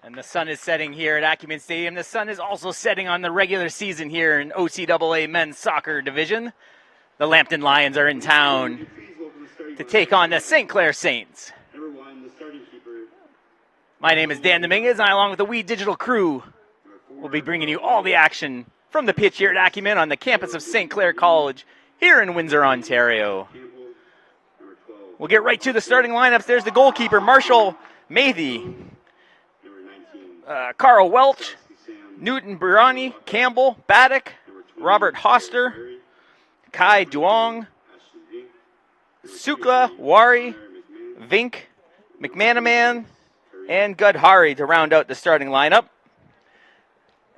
And the sun is setting here at Acumen Stadium. The sun is also setting on the regular season here in OCAA men's soccer division. The Lambton Lions are in town to take on the St. Clair Saints. My name is Dan Dominguez, and I, along with the We Digital crew, will be bringing you all the action from the pitch here at Acumen on the campus of St. Clair College here in Windsor, Ontario. We'll get right to the starting lineups. There's the goalkeeper, Marshall Mathy. Carl Welch, Newton Burani, Campbell, Baddock, Robert Hoster, Kai Duong, Sukla, Wari, Vink, McManaman, and Gudhari to round out the starting lineup.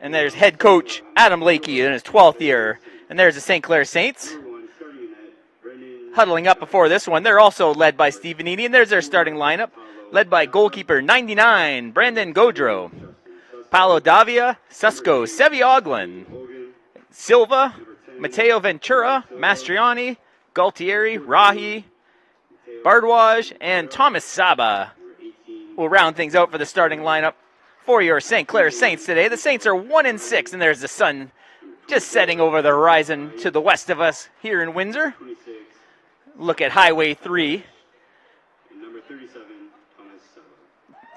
And there's head coach Adam Lakey in his 12th year. And there's the St. Clair Saints huddling up before this one. They're also led by Steve Vanini, and there's their starting lineup, led by goalkeeper 99, Brandon Godreau, Paolo Davia, Susco, Sevi Oglin, Silva, Matteo Ventura, Mastriani, Galtieri, Rahi, Bardwaj, and Thomas Saba will round things out for the starting lineup for your St. Clair Saints today. The Saints are 1-6, and there's the sun just setting over the horizon to the west of us here in Windsor. Look at Highway 3.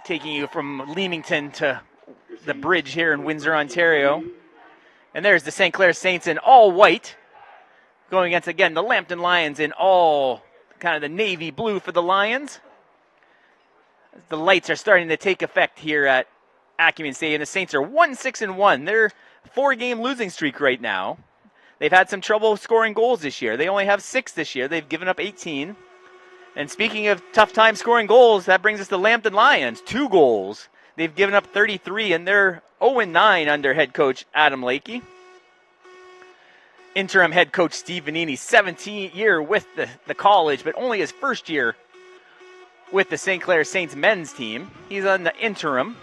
Taking you from Leamington to the bridge here in Windsor, Ontario. And there's the St. Clair Saints in all white, going against, again, the Lambton Lions in all kind of the navy blue for the Lions. The lights are starting to take effect here at Acumen Stadium. The Saints are 1-6-1. They're a 4-game losing streak right now. They've had some trouble scoring goals this year. They only have 6 this year. They've given up 18. And speaking of tough time scoring goals, that brings us to Lambton Lions. 2 goals. They've given up 33, and they're 0-9 under head coach Adam Lakey. Interim head coach Steve Vanini, 17th year with the college, but only his first year with the St. Clair Saints men's team. He's on the interim.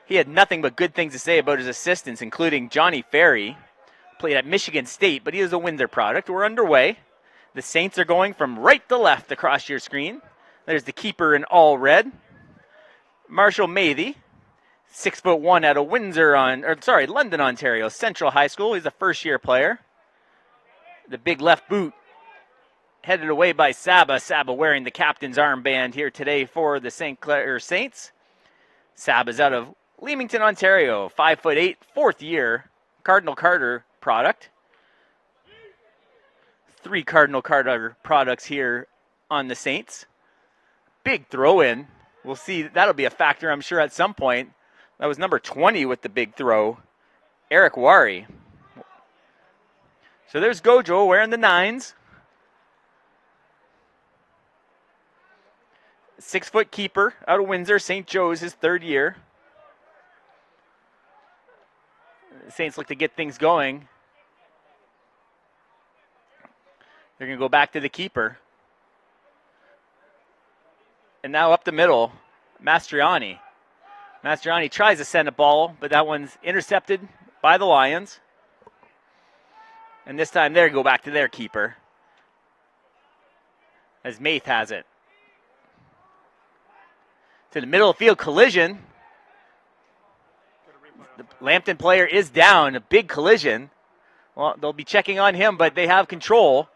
He had nothing but good things to say about his assistants, including Johnny Ferry. Played at Michigan State, but he is a Windsor product. We're underway. The Saints are going from right to left across your screen. There's the keeper in all red, Marshall Mathy. 6'1" out of London, Ontario Central High School. He's a first-year player. The big left boot headed away by Saba. Saba wearing the captain's armband here today for the St. Clair Saints. Saba's out of Leamington, Ontario. 5'8", fourth year Cardinal Carter product. 3 Cardinal Carter products here on the Saints. Big throw in. We'll see. That'll be a factor, I'm sure, at some point. That was number 20 with the big throw, Eric Wari. So there's Gojo wearing the 9s. 6-foot keeper out of Windsor, St. Joe's, his 3rd year. The Saints look to get things going. They're going to go back to the keeper. And now up the middle, Mastriani. Mastriani tries to send a ball, but that one's intercepted by the Lions. And this time they go back to their keeper, as Maith has it. To the middle of the field, collision. The Lambton player is down, a big collision. Well, they'll be checking on him, but they have control.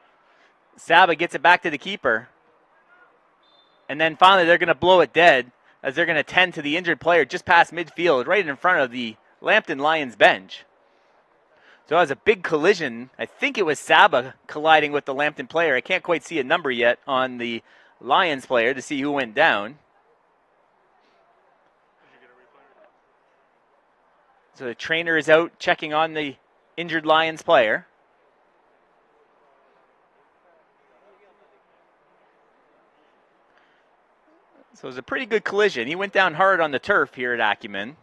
Saba gets it back to the keeper. And then finally they're going to blow it dead as they're going to tend to the injured player just past midfield, right in front of the Lambton Lions bench. So it was a big collision. I think it was Saba colliding with the Lambton player. I can't quite see a number yet on the Lions player to see who went down. So the trainer is out checking on the injured Lions player. So it was a pretty good collision. He went down hard on the turf here at Acumen.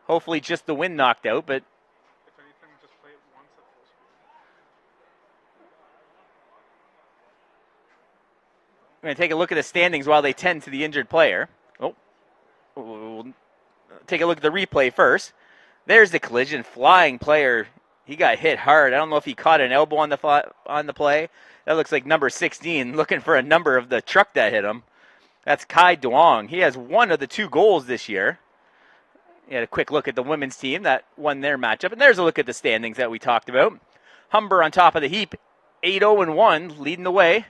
Hopefully just the wind knocked out, but if anything, just play it once at full speed. We're going to take a look at the standings while they tend to the injured player. We'll take a look at the replay first. There's the collision. Flying player. He got hit hard. I don't know if he caught an elbow on the play. That looks like number 16, looking for a number of the truck that hit him. That's Kai Duong. He has one of the 2 goals this year. He had a quick look at the women's team that won their matchup. And there's a look at the standings that we talked about. Humber on top of the heap, 8-0-1, leading the way.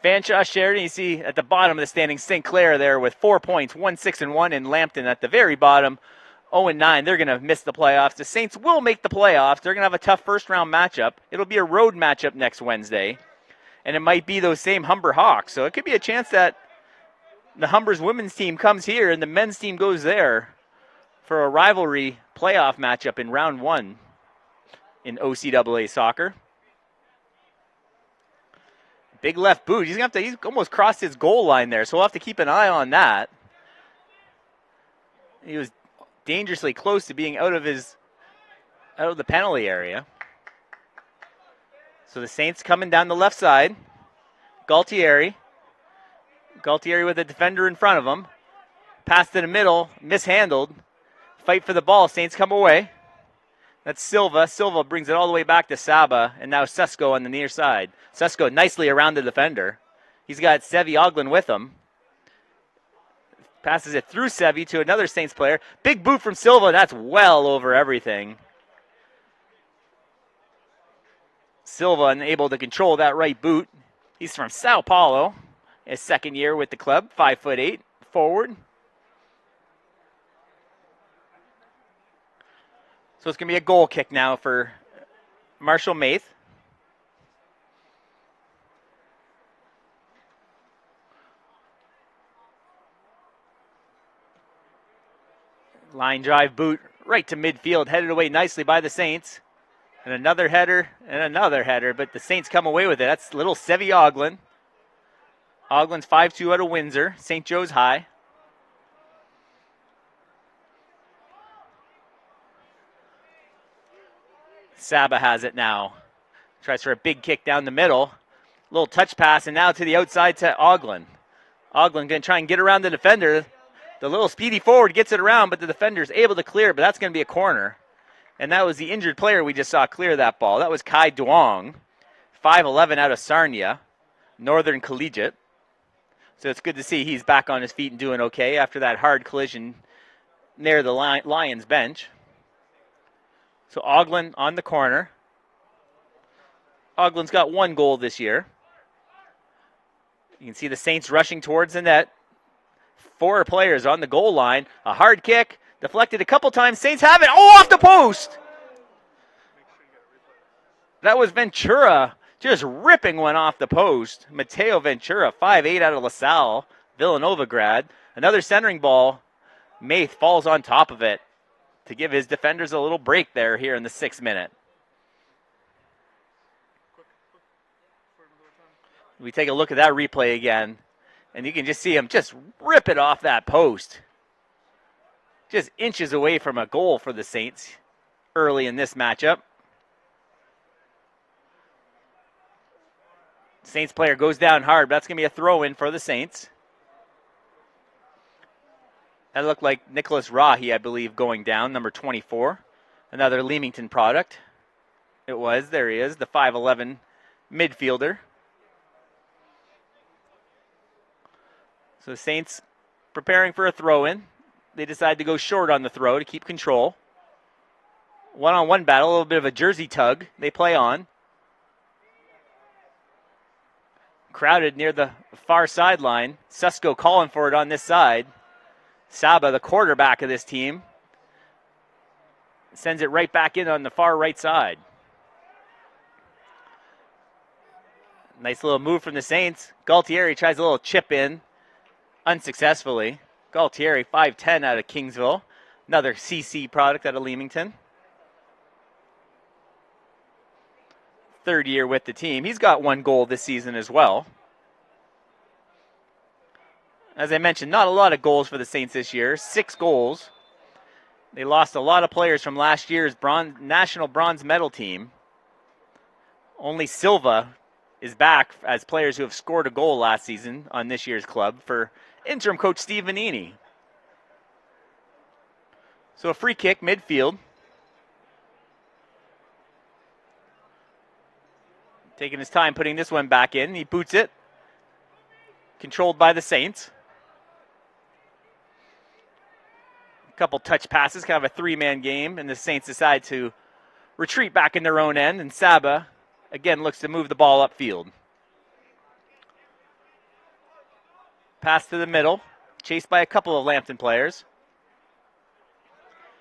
Fanshawe, Sheridan, you see at the bottom of the standings, St. Clair there with 4 points, 1-6-1, and Lambton at the very bottom, 0-9. They're going to miss the playoffs. The Saints will make the playoffs. They're going to have a tough first-round matchup. It'll be a road matchup next Wednesday. And it might be those same Humber Hawks. So it could be a chance that the Humber's women's team comes here and the men's team goes there for a rivalry playoff matchup in round 1 in OCAA soccer. Big left boot. He's almost crossed his goal line there, so we'll have to keep an eye on that. He was dangerously close to being out of the penalty area. So the Saints coming down the left side. Galtieri with a defender in front of him. Pass to the middle, mishandled. Fight for the ball. Saints come away. That's Silva. Silva brings it all the way back to Saba, and now Sesko on the near side. Sesko nicely around the defender. He's got Sevi Oglin with him. Passes it through Sevi to another Saints player. Big boot from Silva. That's well over everything. Silva unable to control that right boot. He's from Sao Paulo. His 2nd year with the club. 5'8", forward. So it's going to be a goal kick now for Marshall Maith. Line drive boot right to midfield, headed away nicely by the Saints. And another header, but the Saints come away with it. That's little Sevi Oglin. Oglin's 5'2" out of Windsor, St. Joe's High. Saba has it now. Tries for a big kick down the middle. Little touch pass, and now to the outside to Oglin. Oglin going to try and get around the defender. The little speedy forward gets it around, but the defender's able to clear, but that's going to be a corner. And that was the injured player we just saw clear that ball. That was Kai Duong, 5'11" out of Sarnia, Northern Collegiate. So it's good to see he's back on his feet and doing okay after that hard collision near the Lions bench. So Oglen on the corner. Oglen's got 1 goal this year. You can see the Saints rushing towards the net. 4 players on the goal line. A hard kick, deflected a couple times. Saints have it. Oh, off the post! That was Ventura just ripping one off the post. Mateo Ventura, 5'8" out of LaSalle, Villanova grad. Another centering ball. Maith falls on top of it to give his defenders a little break there here in the 6th minute. We take a look at that replay again, and you can just see him just rip it off that post. Just inches away from a goal for the Saints early in this matchup. Saints player goes down hard, but that's going to be a throw-in for the Saints. That looked like Nicholas Rahi, I believe, going down, number 24. Another Leamington product. It was. There he is, the 5'11" midfielder. So Saints preparing for a throw-in. They decide to go short on the throw to keep control. One-on-one battle, a little bit of a jersey tug they play on. Crowded near the far sideline. Susko calling for it on this side. Saba, the quarterback of this team, sends it right back in on the far right side. Nice little move from the Saints. Galtieri tries a little chip in. Unsuccessfully. Galtieri, 5'10" out of Kingsville. Another CC product out of Leamington. 3rd year with the team. He's got 1 goal this season as well. As I mentioned, not a lot of goals for the Saints this year. 6 goals. They lost a lot of players from last year's national bronze medal team. Only Silva is back as players who have scored a goal last season on this year's club for interim coach Steve Vanini. So a free kick midfield. Taking his time putting this one back in. He boots it. Controlled by the Saints. A couple touch passes, kind of a 3-man game, and the Saints decide to retreat back in their own end, and Saba again looks to move the ball upfield. Pass to the middle, chased by a couple of Lambton players.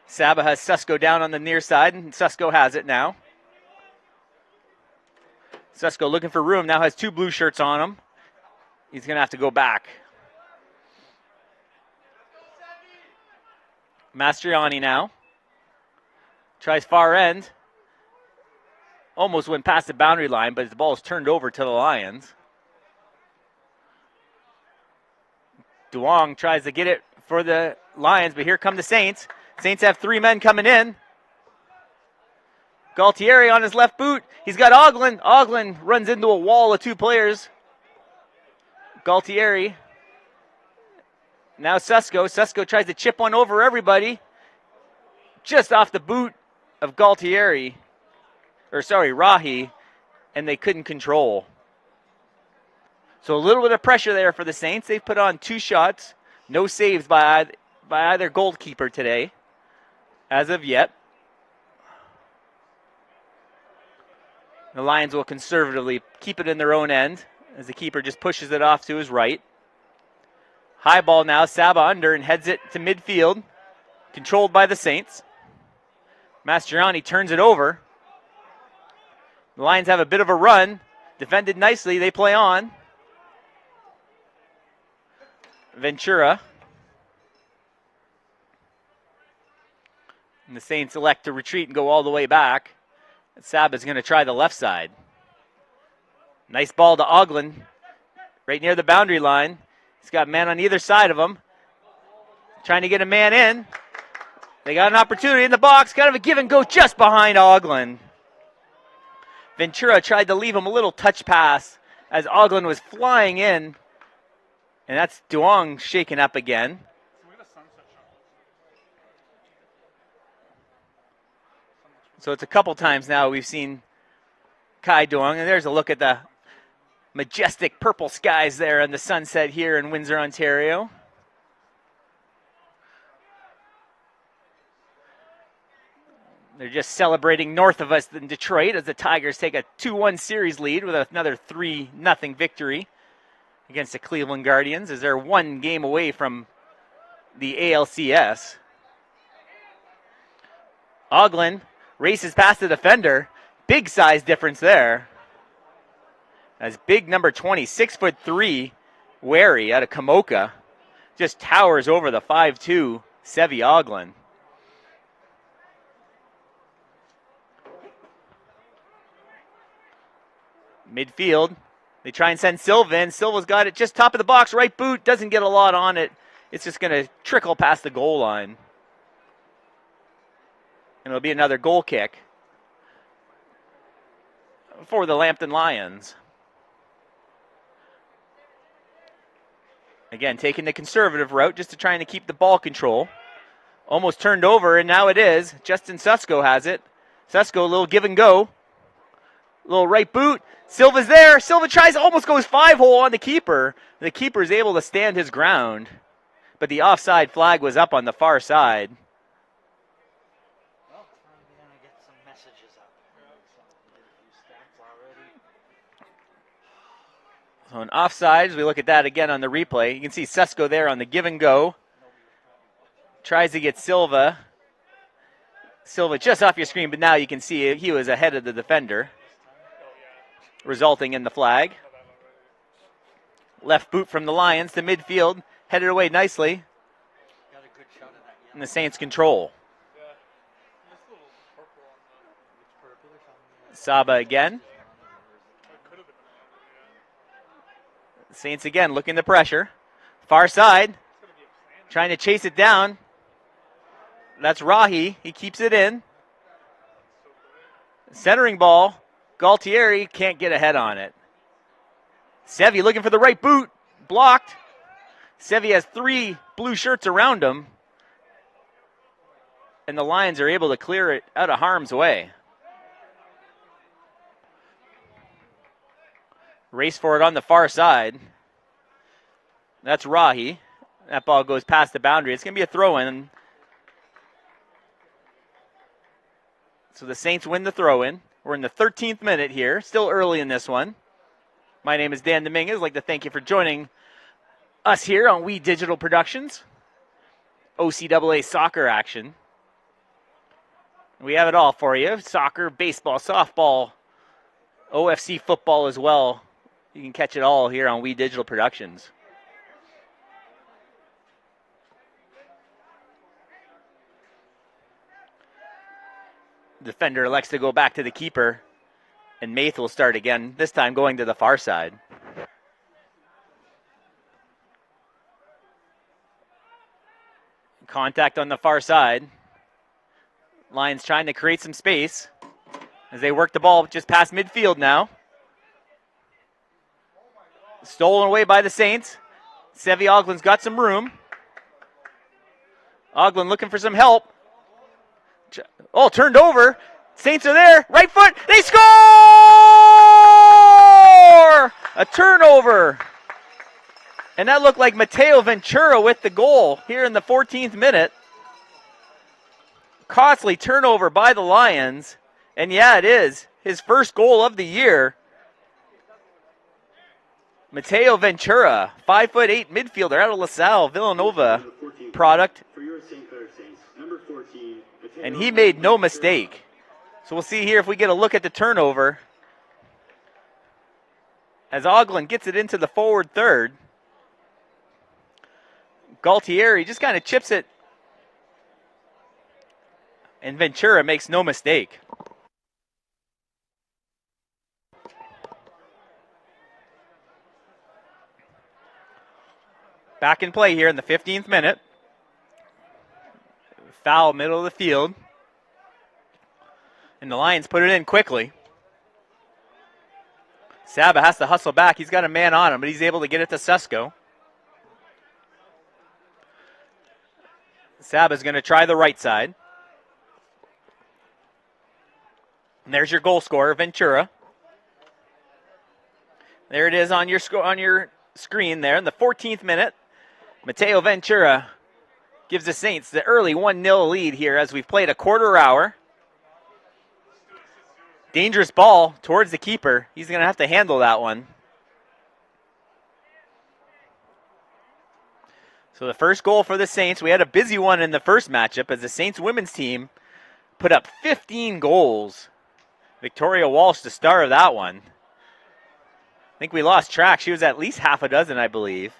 Saba has Susko down on the near side, and Susko has it now. Susko looking for room, now has 2 blue shirts on him. He's going to have to go back. Mastriani now. Tries far end. Almost went past the boundary line, but the ball is turned over to the Lions. Duong tries to get it for the Lions, but here come the Saints. Saints have 3 men coming in. Galtieri on his left boot. He's got Oglen. Oglen runs into a wall of 2 players. Galtieri. Now Susko. Susko tries to chip one over everybody. Just off the boot of Galtieri. Rahi. And they couldn't control. So a little bit of pressure there for the Saints. They've put on 2 shots. No saves by either goalkeeper today. As of yet. The Lions will conservatively keep it in their own end as the keeper just pushes it off to his right. High ball now, Saba under and heads it to midfield. Controlled by the Saints. Mastriani turns it over. The Lions have a bit of a run. Defended nicely, they play on. Ventura. And the Saints elect to retreat and go all the way back. Saba's going to try the left side. Nice ball to Oglen. Right near the boundary line. He's got a man on either side of him. Trying to get a man in. They got an opportunity in the box. Kind of a give and go just behind Oglen. Ventura tried to leave him a little touch pass as Oglen was flying in. And that's Duong shaken up again. So it's a couple times now we've seen Kai Duong. And there's a look at the majestic purple skies there in the sunset here in Windsor, Ontario. They're just celebrating north of us in Detroit as the Tigers take a 2-1 series lead with another 3-0 victory against the Cleveland Guardians as they're one game away from the ALCS. Oglin races past the defender. Big size difference there. As big number 20, 6'3", Wary out of Kamoka, just towers over the 5'2", Sevi Oglin. Midfield, they try and send Silva in. Silva's got it just top of the box, right boot, doesn't get a lot on it. It's just going to trickle past the goal line. And it'll be another goal kick for the Lambton Lions. Again, taking the conservative route just to trying to keep the ball control. Almost turned over, and now it is. Justin Susko has it. Susko, a little give and go. Little right boot. Silva's there. Silva tries, almost goes 5-hole on the keeper. The keeper is able to stand his ground. But the offside flag was up on the far side. Well, I'm going to get some messages up. So an offside, as we look at that again on the replay. You can see Susko there on the give and go. Tries to get Silva. Silva just off your screen, but now you can see he was ahead of the defender, resulting in the flag. Left boot from the Lions to midfield, headed away nicely. Got a good shot of that. And the Saints control. Saba again. Saints again looking to pressure. Far side, trying to chase it down. That's Rahi. He keeps it in. Centering ball. Galtieri can't get a head on it. Sevi looking for the right boot. Blocked. Sevi has 3 blue shirts around him. And the Lions are able to clear it out of harm's way. Race for it on the far side. That's Rahi. That ball goes past the boundary. It's going to be a throw-in. So the Saints win the throw-in. We're in the 13th minute here. Still early in this one. My name is Dan Dominguez. I'd like to thank you for joining us here on We Digital Productions. OCAA soccer action. We have it all for you. Soccer, baseball, softball, OFC football as well. You can catch it all here on We Digital Productions. Defender elects to go back to the keeper, and Maith will start again, this time going to the far side. Contact on the far side. Lions trying to create some space as they work the ball just past midfield now. Stolen away by the Saints. Sevi Oglin's got some room. Oglin looking for some help. Oh, turned over. Saints are there. Right foot. They score! A turnover. And that looked like Mateo Ventura with the goal here in the 14th minute. Costly turnover by the Lions. And yeah, it is his first goal of the year. Mateo Ventura, 5'8" midfielder out of LaSalle, Villanova product. And he made no mistake. So we'll see here if we get a look at the turnover. As Oglin gets it into the forward third. Galtieri just kind of chips it. And Ventura makes no mistake. Back in play here in the 15th minute. Foul middle of the field. And the Lions put it in quickly. Saba has to hustle back. He's got a man on him, but he's able to get it to Susko. Saba's going to try the right side. And there's your goal scorer, Ventura. There it is on your screen there in the 14th minute. Mateo Ventura gives the Saints the early 1-0 lead here as we've played a quarter hour. Dangerous ball towards the keeper. He's going to have to handle that one. So the first goal for the Saints, we had a busy one in the first matchup as the Saints women's team put up 15 goals. Victoria Walsh, the star of that one. I think we lost track. She was at least half a dozen, I believe,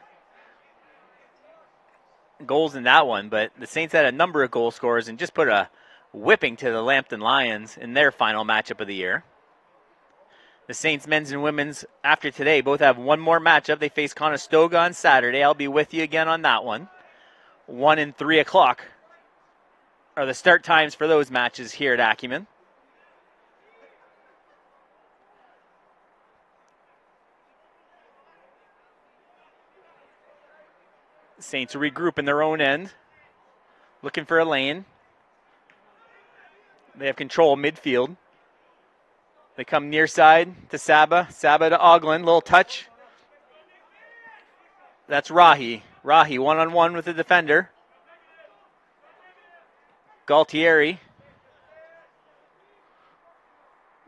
goals in that one. But the Saints had a number of goal scorers and just put a whipping to the Lambton Lions in their final matchup of the year. The Saints men's and women's, after today, both have one more matchup. They face Conestoga on Saturday. I'll be with you again on that one. 1 and 3 o'clock are the start times for those matches here at Acumen. Saints regroup in their own end, looking for a lane. They have control midfield. They come near side to Saba. Saba to Oglin. Little touch. That's Rahi. Rahi one-on-one with the defender. Galtieri.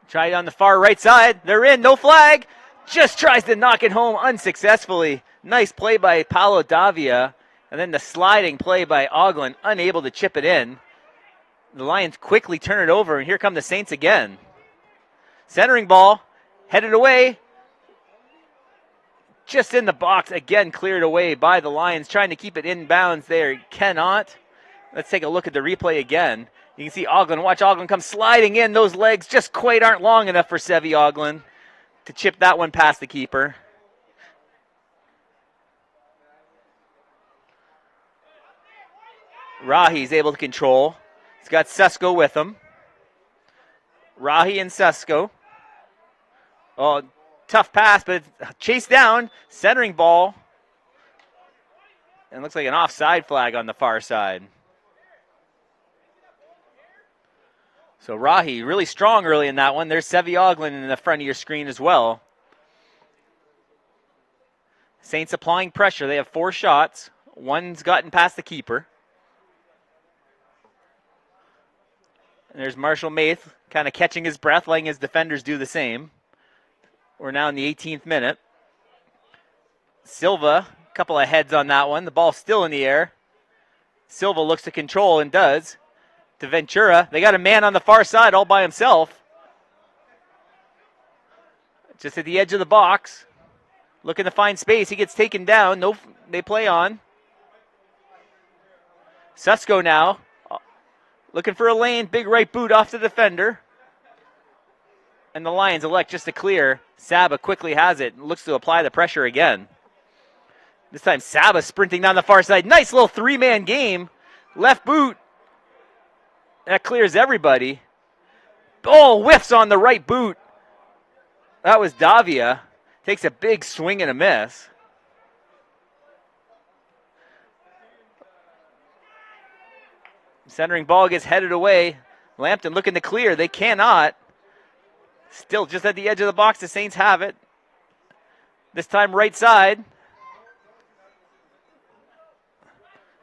Tried on the far right side. They're in. No flag. Just tries to knock it home unsuccessfully. Nice play by Paolo Davia. And then the sliding play by Oglin. Unable to chip it in. The Lions quickly turn it over. And here come the Saints again. Centering ball, headed away. Just in the box, again cleared away by the Lions, trying to keep it in bounds there. Cannot. Let's take a look at the replay again. You can see Oglin, watch Oglin come sliding in. Those legs just quite aren't long enough for Sevi Oglin to chip that one past the keeper. Rahi's able to control. He's got Sesko with him. Rahi and Sesko. Oh, tough pass, but it's chased down. Centering ball. And it looks like an offside flag on the far side. So Rahi really strong early in that one. There's Sevi Oglin in the front of your screen as well. Saints applying pressure. They have 4 shots. One's gotten past the keeper. And there's Marshall Maith kind of catching his breath, letting his defenders do the same. We're now in the 18th minute. Silva, a couple of heads on that one. The ball's still in the air. Silva looks to control and does. To Ventura. They got a man on the far side all by himself. Just at the edge of the box. Looking to find space. He gets taken down. No, they play on. Sesko now. Looking for a lane. Big right boot off the defender. And the Lions elect just to clear. Saba quickly has it and looks to apply the pressure again. This time Saba sprinting down the far side. Nice little 3-man game. Left boot. That clears everybody. Oh, whiffs on the right boot. That was Davia. Takes a big swing and a miss. Centering ball gets headed away. Lambton looking to clear. They cannot. Still just at the edge of the box. The Saints have it. This time right side.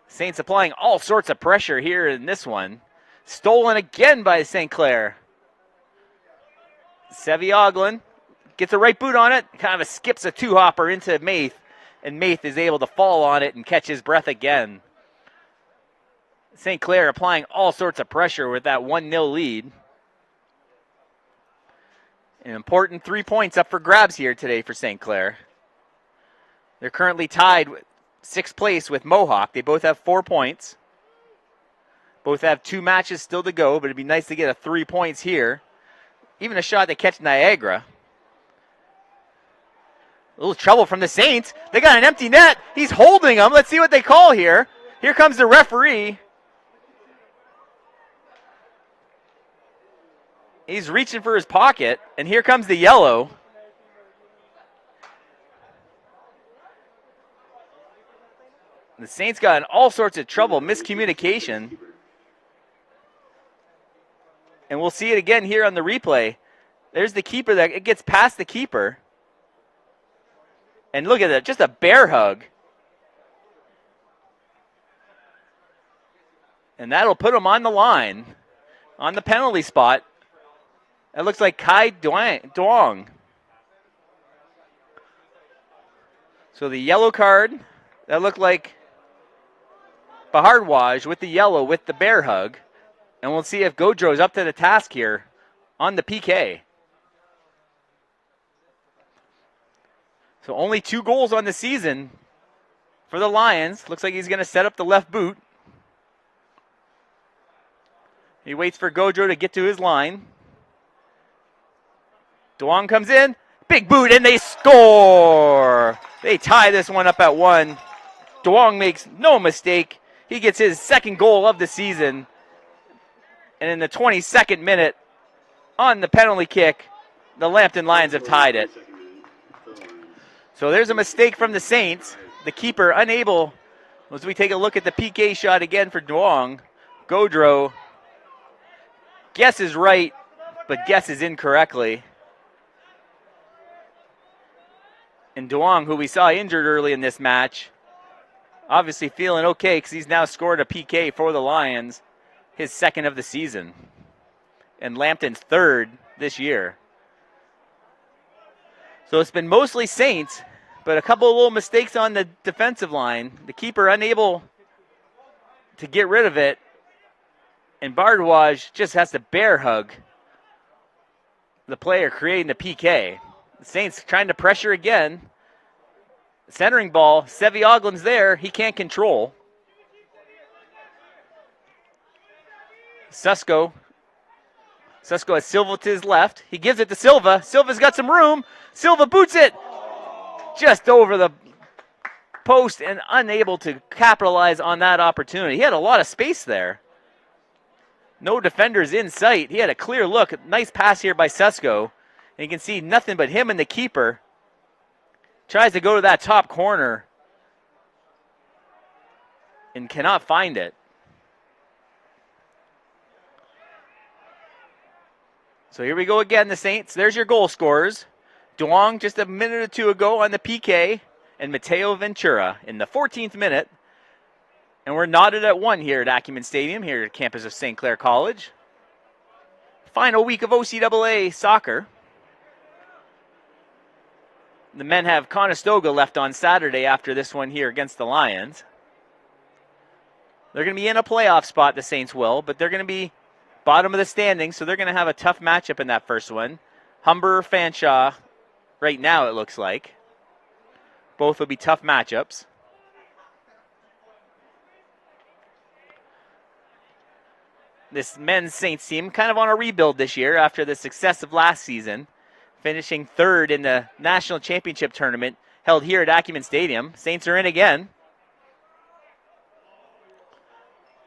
Saints applying all sorts of pressure here in this one. Stolen again by St. Clair. Sevi Oglin gets a right boot on it. Kind of skips a 2-hopper into Maith. And Maith is able to fall on it and catch his breath again. St. Clair applying all sorts of pressure with that 1-0 lead. An important 3 points up for grabs here today for St. Clair. They're currently tied with 6th place with Mohawk. They both have 4 points. Both have 2 matches still to go, but it'd be nice to get a 3 points here. Even a shot to catch Niagara. A little trouble from the Saints. They got an empty net. He's holding them. Let's see what they call here. Here comes the referee. He's reaching for his pocket, and here comes the yellow. The Saints got in all sorts of trouble, miscommunication. And we'll see it again here on the replay. There's the keeper that it gets past the keeper. And look at that, just a bear hug. And that'll put him on the line, on the penalty spot. That looks like Kai Duong. So the yellow card, that looked like Bahardwaj with the yellow with the bear hug. And we'll see if Gaudreau's up to the task here on the PK. So only 2 goals on the season for the Lions. Looks like he's going to set up the left boot. He waits for Gaudreau to get to his line. Duong comes in. Big boot, and they score! They tie this one up at 1. Duong makes no mistake. He gets his second goal of the season. And in the 22nd minute, on the penalty kick, the Lambton Lions have tied it. So there's a mistake from the Saints. The keeper unable, as we take a look at the PK shot again for Duong. Gaudreau guesses right, but guesses incorrectly. And Duong, who we saw injured early in this match, obviously feeling okay because he's now scored a PK for the Lions, his second of the season. And Lambton's third this year. So it's been mostly Saints, but a couple of little mistakes on the defensive line. The keeper unable to get rid of it. And Bardwaj just has to bear hug the player creating the PK. The Saints trying to pressure again. Centering ball. Sevi Oglin's there. He can't control. Susko has Silva to his left. He gives it to Silva. Silva's got some room. Silva boots it just over the post and unable to capitalize on that opportunity. He had a lot of space there. No defenders in sight. He had a clear look. Nice pass here by Susko. And you can see nothing but him and the keeper. Tries to go to that top corner and cannot find it. So here we go again, the Saints. There's your goal scorers. Duong just a minute or two ago on the PK, and Mateo Ventura in the 14th minute. And we're knotted at 1 here at Acumen Stadium, here at campus of St. Clair College. Final week of OCAA soccer. The men have Conestoga left on Saturday after this one here against the Lions. They're going to be in a playoff spot, the Saints will, but they're going to be bottom of the standings, so they're going to have a tough matchup in that first one. Humber, Fanshawe, right now it looks like. Both will be tough matchups. This men's Saints team kind of on a rebuild this year after the success of last season, finishing third in the national championship tournament held here at Acumen Stadium. Saints are in again.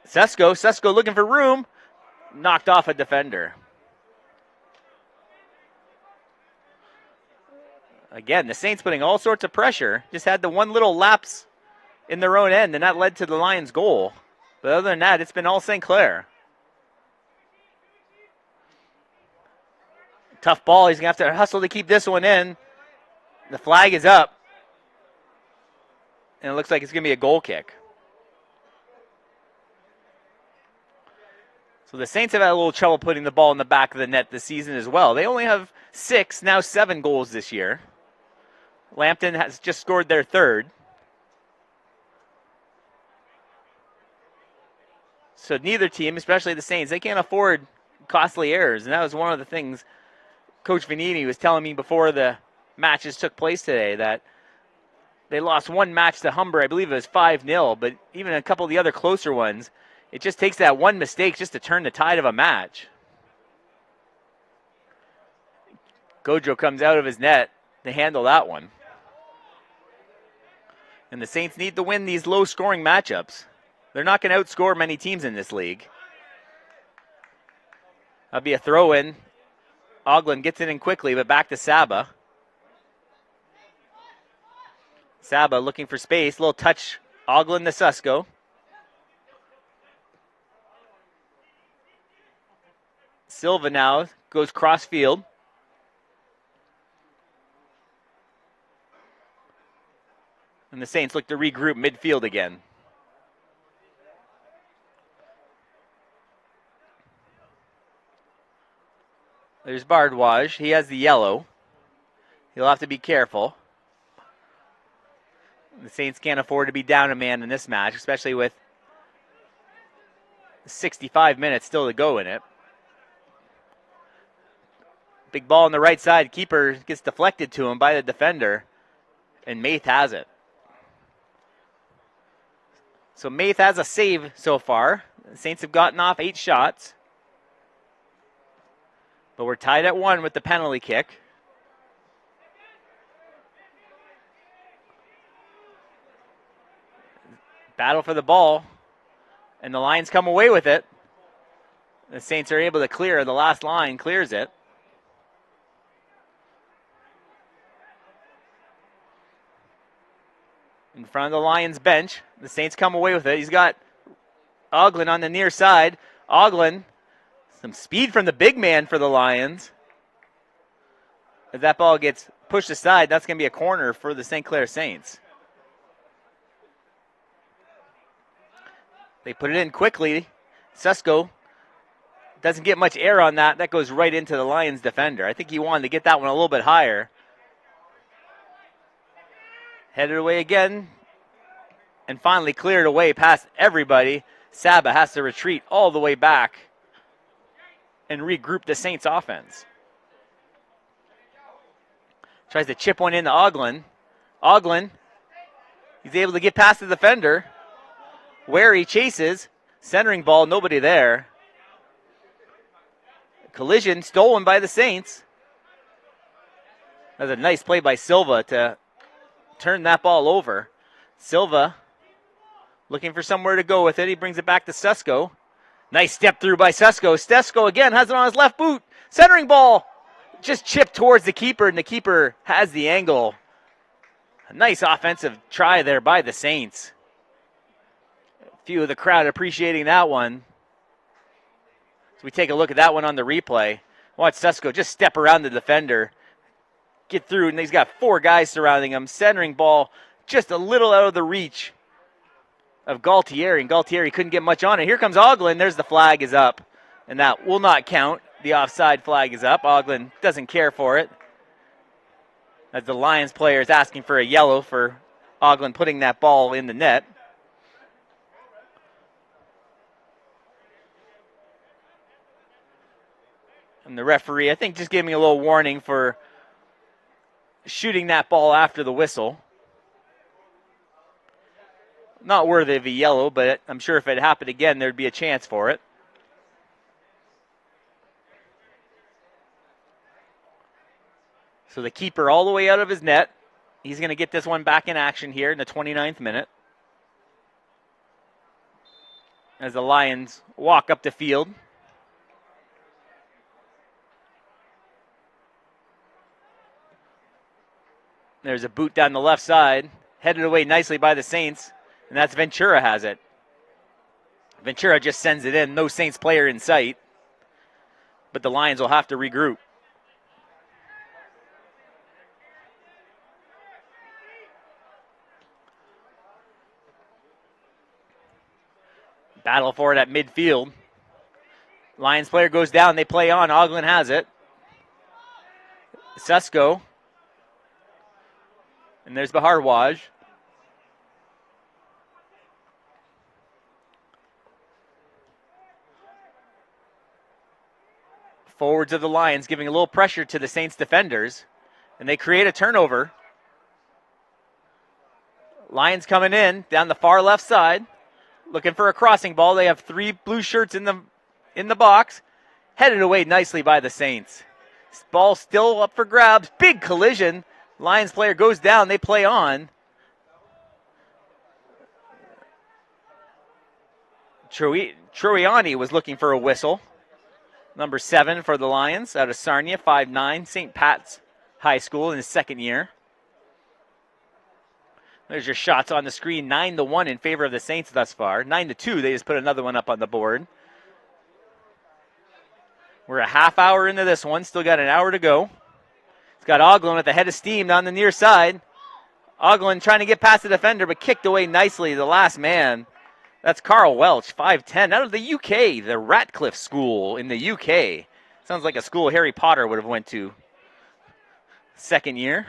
Susko looking for room. Knocked off a defender. Again, the Saints putting all sorts of pressure. Just had the one little lapse in their own end, and that led to the Lions' goal. But other than that, it's been all St. Clair. Tough ball. He's going to have to hustle to keep this one in. The flag is up. And it looks like it's going to be a goal kick. So the Saints have had a little trouble putting the ball in the back of the net this season as well. They only have 6, now 7 goals this year. Lambton has just scored their third. So neither team, especially the Saints, they can't afford costly errors. And that was one of the things Coach Vanini was telling me before the matches took place today, that they lost one match to Humber. I believe it was 5-0, but even a couple of the other closer ones, it just takes that one mistake just to turn the tide of a match. Gaudreau comes out of his net to handle that one. And the Saints need to win these low-scoring matchups. They're not going to outscore many teams in this league. That'll be a throw-in. Oglin gets it in quickly, but back to Saba. Saba looking for space. Little touch. Oglin to Susko. Silva now goes cross field. And the Saints look to regroup midfield again. There's Bardwaj. He has the yellow. He'll have to be careful. The Saints can't afford to be down a man in this match, especially with 65 minutes still to go in it. Big ball on the right side. Keeper gets deflected to him by the defender, and Maith has it. So Maith has a save so far. The Saints have gotten off 8 shots. But we're tied at 1 with the penalty kick. Battle for the ball. And the Lions come away with it. The Saints are able to clear. The last line clears it. In front of the Lions bench. The Saints come away with it. He's got Oglin on the near side. Oglin, some speed from the big man for the Lions. If that ball gets pushed aside, that's going to be a corner for the St. Clair Saints. They put it in quickly. Susko doesn't get much air on that. That goes right into the Lions defender. I think he wanted to get that one a little bit higher. Headed away again. And finally cleared away past everybody. Saba has to retreat all the way back and regroup the Saints offense. Tries to chip one into Oglin. Oglin, he's able to get past the defender. Where he chases, centering ball, nobody there. Collision stolen by the Saints. That's a nice play by Silva to turn that ball over. Silva looking for somewhere to go with it. He brings it back to Susko. Nice step through by Susko. Susko again has it on his left boot. Centering ball just chipped towards the keeper, and the keeper has the angle. A nice offensive try there by the Saints. Few of the crowd appreciating that one. So we take a look at that one on the replay. Watch Susko just step around the defender, get through, and he's got 4 guys surrounding him. Centering ball just a little out of the reach of Galtieri, and Galtieri couldn't get much on it. Here comes Oglin. There's the flag is up, and that will not count. The offside flag is up. Oglin doesn't care for it, as the Lions player is asking for a yellow for Oglin putting that ball in the net. And the referee, I think, just gave me a little warning for shooting that ball after the whistle. Not worthy of a yellow, but I'm sure if it happened again, there'd be a chance for it. So the keeper all the way out of his net. He's going to get this one back in action here in the 29th minute. As the Lions walk up the field. There's a boot down the left side. Headed away nicely by the Saints. And that's Ventura has it. Ventura just sends it in. No Saints player in sight. But the Lions will have to regroup. Battle for it at midfield. Lions player goes down. They play on. Oglin has it. Susko. And there's Baharwaj. Forwards of the Lions giving a little pressure to the Saints defenders. And they create a turnover. Lions coming in down the far left side. Looking for a crossing ball. They have 3 blue shirts in the box. Headed away nicely by the Saints. Ball still up for grabs. Big collision. Lions player goes down. They play on. Troiani was looking for a whistle. Number 7 for the Lions out of Sarnia, 5'9", St. Pat's High School in his second year. There's your shots on the screen. 9-1 in favor of the Saints thus far. 9-2, they just put another one up on the board. We're a half hour into this one. Still got an hour to go. It's got Oglin with the head of steam down the near side. Oglin trying to get past the defender, but kicked away nicely. The last man. That's Carl Welch, 5'10", out of the UK, the Ratcliffe School in the UK. Sounds like a school Harry Potter would have went to. Second year.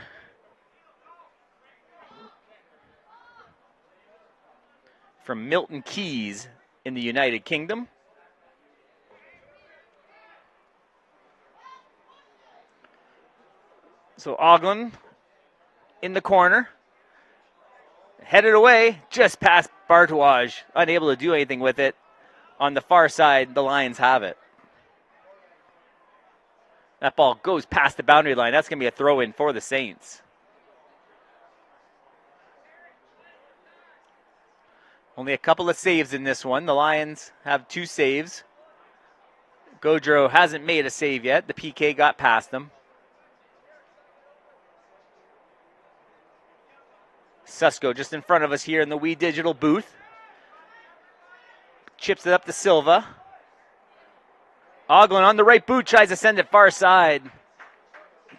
From Milton Keynes in the United Kingdom. So Oglen in the corner. Headed away, just past Bartouage. Unable to do anything with it. On the far side, the Lions have it. That ball goes past the boundary line. That's going to be a throw-in for the Saints. Only a couple of saves in this one. The Lions have 2 saves. Gaudreau hasn't made a save yet. The PK got past them. Susko just in front of us here in the Wii Digital booth. Chips it up to Silva. Oglen on the right boot, tries to send it far side.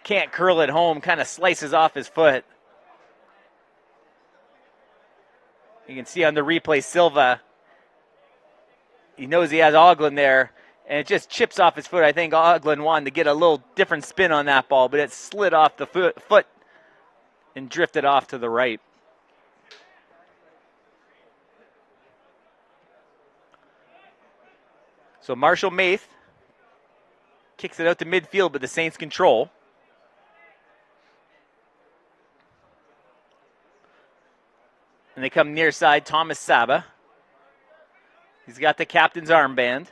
Can't curl it home, kind of slices off his foot. You can see on the replay, Silva, he knows he has Oglen there, and it just chips off his foot. I think Oglen wanted to get a little different spin on that ball, but it slid off the foot and drifted off to the right. So Marshall Maith kicks it out to midfield, but the Saints control. And they come near side, Thomas Saba. He's got the captain's armband.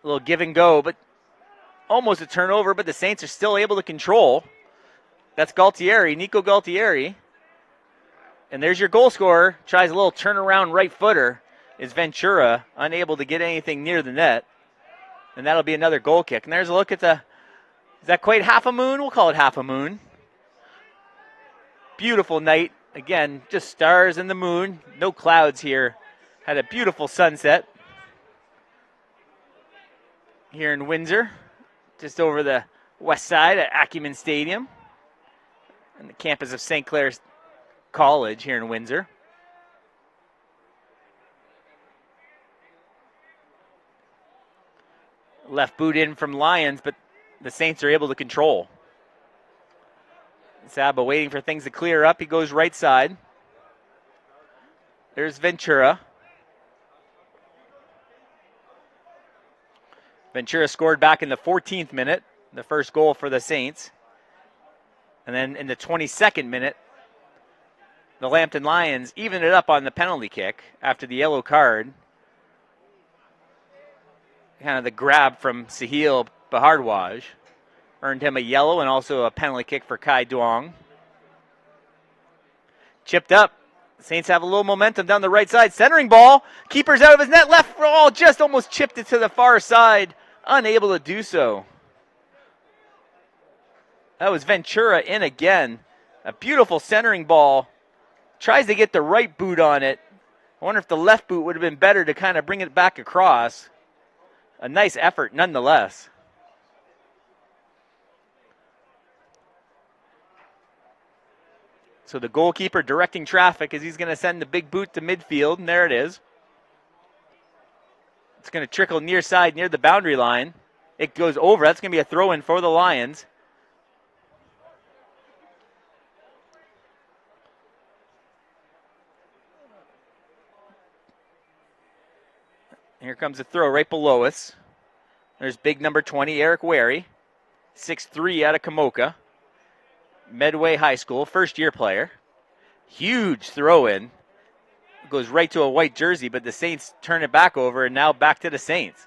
A little give and go, but almost a turnover, but the Saints are still able to control. That's Galtieri, Nico Galtieri. And there's your goal scorer. Tries a little turnaround right footer. Is Ventura unable to get anything near the net. And that'll be another goal kick. And there's a look at is that quite half a moon? We'll call it half a moon. Beautiful night. Again, just stars and the moon. No clouds here. Had a beautiful sunset here in Windsor. Just over the west side at Acumen Stadium. And the campus of St. Clair's College here in Windsor. Left boot in from Lions, but the Saints are able to control. Saba waiting for things to clear up. He goes right side. There's Ventura. Ventura scored back in the 14th minute, the first goal for the Saints. And then in the 22nd minute, the Lambton Lions evened it up on the penalty kick after the yellow card. Kind of the grab from Sahil Bahardwaj. Earned him a yellow and also a penalty kick for Kai Duong. Chipped up. Saints have a little momentum down the right side. Centering ball. Keeper's out of his net. Left ball just almost chipped it to the far side. Unable to do so. That was Ventura in again. A beautiful centering ball. Tries to get the right boot on it. I wonder if the left boot would have been better to kind of bring it back across. A nice effort nonetheless. So the goalkeeper directing traffic as he's going to send the big boot to midfield, and there it is. It's going to trickle near side, near the boundary line. It goes over. That's going to be a throw-in for the Lions. Here comes a throw right below us. There's big number 20, Eric Wary, 6'3" out of Kamoka. Medway High School, first-year player. Huge throw-in. Goes right to a white jersey, but the Saints turn it back over, and now back to the Saints.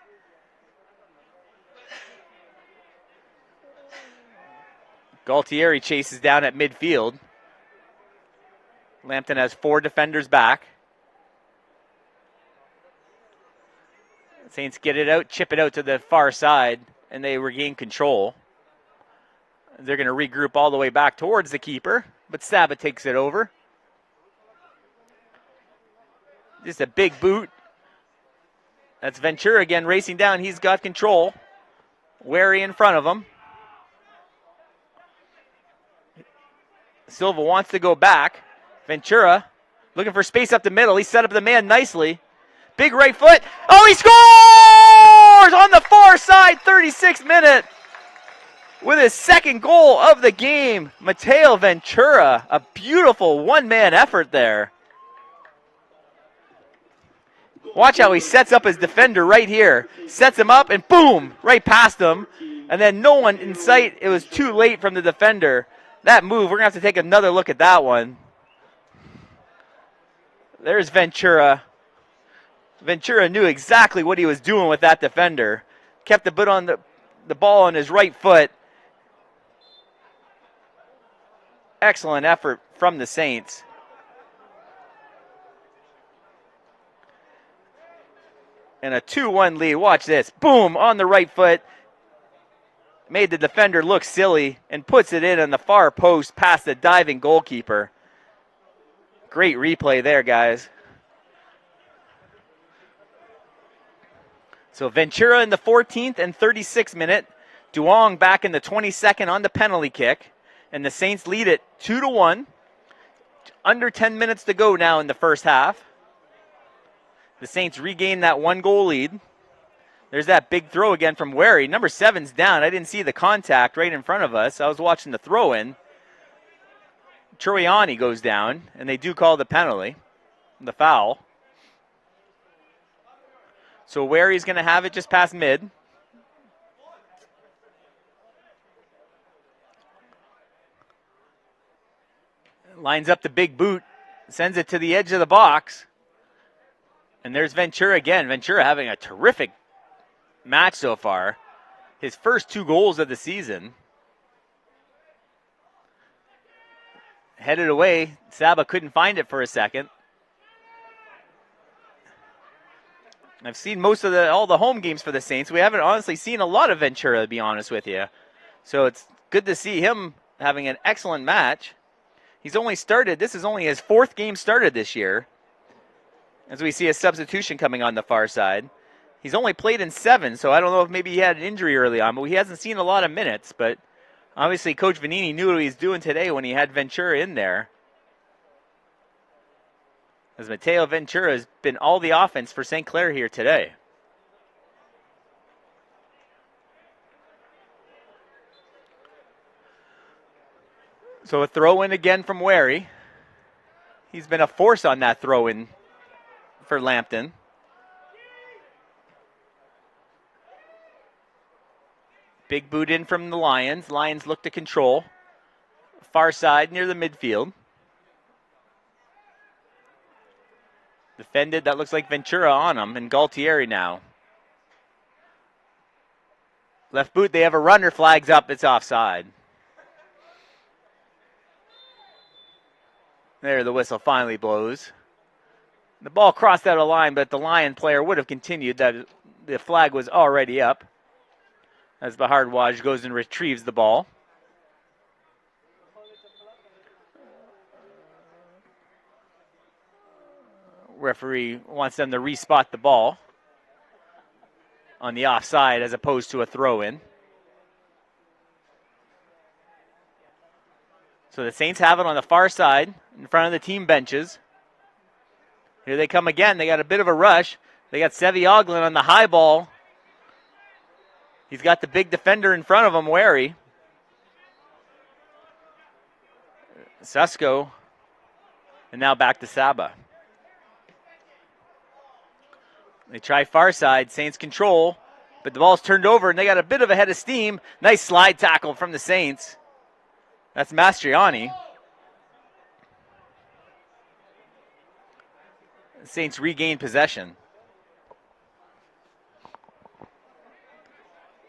Galtieri chases down at midfield. Lambton has 4 defenders back. Saints get it out, chip it out to the far side, and they regain control. They're going to regroup all the way back towards the keeper, but Saba takes it over. Just a big boot. That's Ventura again racing down. He's got control. Wary in front of him. Silva wants to go back. Ventura looking for space up the middle. He set up the man nicely. Big right foot. Oh, he scores on the far side, 36th minute. With his second goal of the game, Mateo Ventura. A beautiful one-man effort there. Watch how he sets up his defender right here. Sets him up and boom, right past him. And then no one in sight. It was too late from the defender. That move, we're going to have to take another look at that one. There's Ventura. Ventura knew exactly what he was doing with that defender. Kept the ball on his right foot. Excellent effort from the Saints. And a 2-1 lead. Watch this. Boom, on the right foot. Made the defender look silly and puts it in on the far post past the diving goalkeeper. Great replay there, guys. So Ventura in the 14th and 36th minute. Duong back in the 22nd on the penalty kick. And the Saints lead it 2-1. Under 10 minutes to go now in the first half. The Saints regain that 1-goal lead. There's that big throw again from Wary. Number 7's down. I didn't see the contact right in front of us. I was watching the throw-in. Troiani goes down, and they do call the penalty, the foul. So Wary's going to have it just past mid. Lines up the big boot, sends it to the edge of the box. And there's Ventura again. Ventura having a terrific match so far. His first 2 goals of the season. Headed away. Saba couldn't find it for a second. I've seen most of all the home games for the Saints. We haven't honestly seen a lot of Ventura, to be honest with you. So it's good to see him having an excellent match. He's only started, this is only his 4th game started this year. As we see a substitution coming on the far side. He's only played in 7, so I don't know if maybe he had an injury early on, but he hasn't seen a lot of minutes. But obviously Coach Vanini knew what he was doing today when he had Ventura in there. As Mateo Ventura has been all the offense for St. Clair here today. So a throw-in again from Wary. He's been a force on that throw-in for Lambton. Big boot in from the Lions. Lions look to control. Far side near the midfield. Defended, that looks like Ventura on him, and Galtieri now. Left boot, they have a runner, flags up, it's offside. There, the whistle finally blows. The ball crossed out of line, but the Lion player would have continued. That the flag was already up. As Bahardwaj goes and retrieves the ball. Referee wants them to respot the ball on the offside as opposed to a throw-in. So the Saints have it on the far side in front of the team benches. Here they come again. They got a bit of a rush. They got Sevi Oglin on the high ball. He's got the big defender in front of him, Wary. Susko. And now back to Saba. They try far side. Saints control. But the ball's turned over and they got a bit of a head of steam. Nice slide tackle from the Saints. That's Mastriani. The Saints regain possession.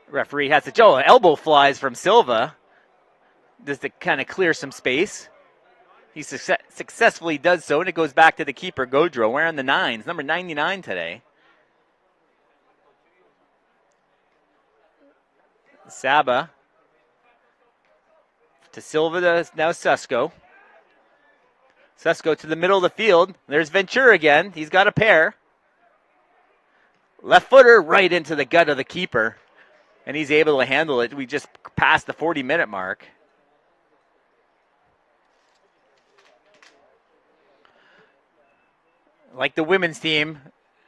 Referee has to elbow flies from Silva just to kind of clear some space. He successfully does so, and it goes back to the keeper, Godreau, wearing the 9s, number 99 today. Saba to Silva, now Susko. Susko to the middle of the field. There's Ventura again. He's got a pair. Left footer right into the gut of the keeper. And he's able to handle it. We just passed the 40-minute mark. Like the women's team,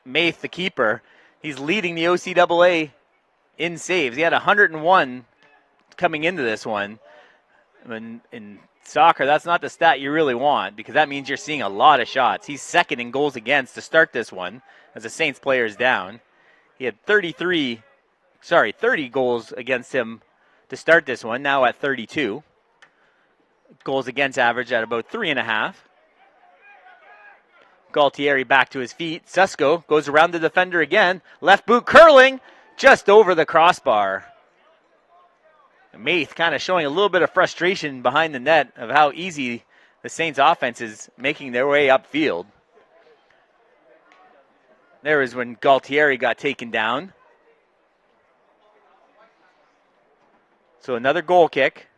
Maith, the keeper, He's leading the OCAA in saves. He had 101 coming into this one. In soccer, that's not the stat you really want because that means you're seeing a lot of shots. He's second in goals against to start this one as the Saints player is down. He had 30 goals against him to start this one, now at 32. Goals against average at about 3.5. Galtieri back to his feet. Susko goes around the defender again. Left boot curling just over the crossbar. Maith kind of showing a little bit of frustration behind the net of how easy the Saints offense is making their way upfield. There is when Galtieri got taken down. So another goal kick.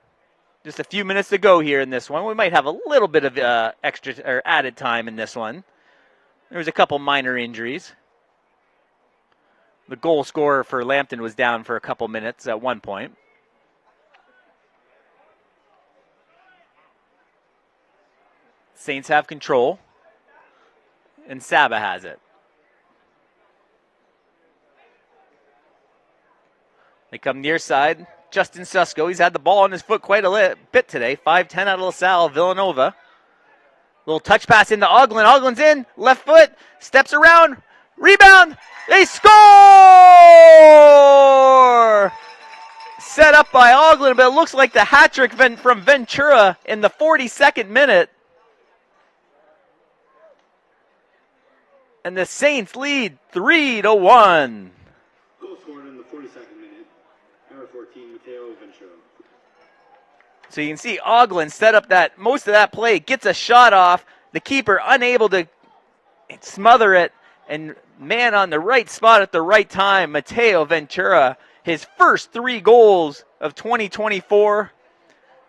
Just a few minutes to go here in this one. We might have a little bit of extra or added time in this one. There was a couple minor injuries. The goal scorer for Lambton was down for a couple minutes at one point. Saints have control, and Saba has it. They come near side. Justin Susko, he's had the ball on his foot quite a bit today. 5'10" out of LaSalle, Villanova. Little touch pass into Oglin. Oglin's in, left foot, steps around, rebound, they score! Set up by Oglin, but it looks like the hat trick from Ventura in the 42nd minute. And the Saints lead 3-1. Goal scored in the 42nd minute. Number 14, Mateo Ventura. So you can see Oglin set up that most of that play, gets a shot off. The keeper unable to smother it, and man on the right spot at the right time, Mateo Ventura. His first 3 goals of 2024.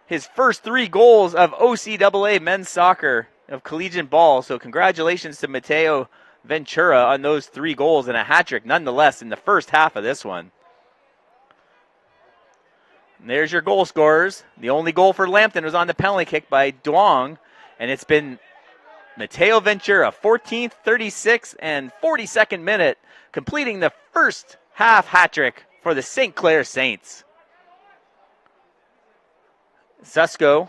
His first 3 goals of OCAA men's soccer of collegiate ball. So congratulations to Mateo Ventura on those 3 goals and a hat trick nonetheless in the first half of this one. And there's your goal scorers. The only goal for Lambton was on the penalty kick by Duong, and it's been Mateo Ventura, 14th, 36th, and 42nd minute, completing the first half hat trick for the St. Clair Saints. Susko,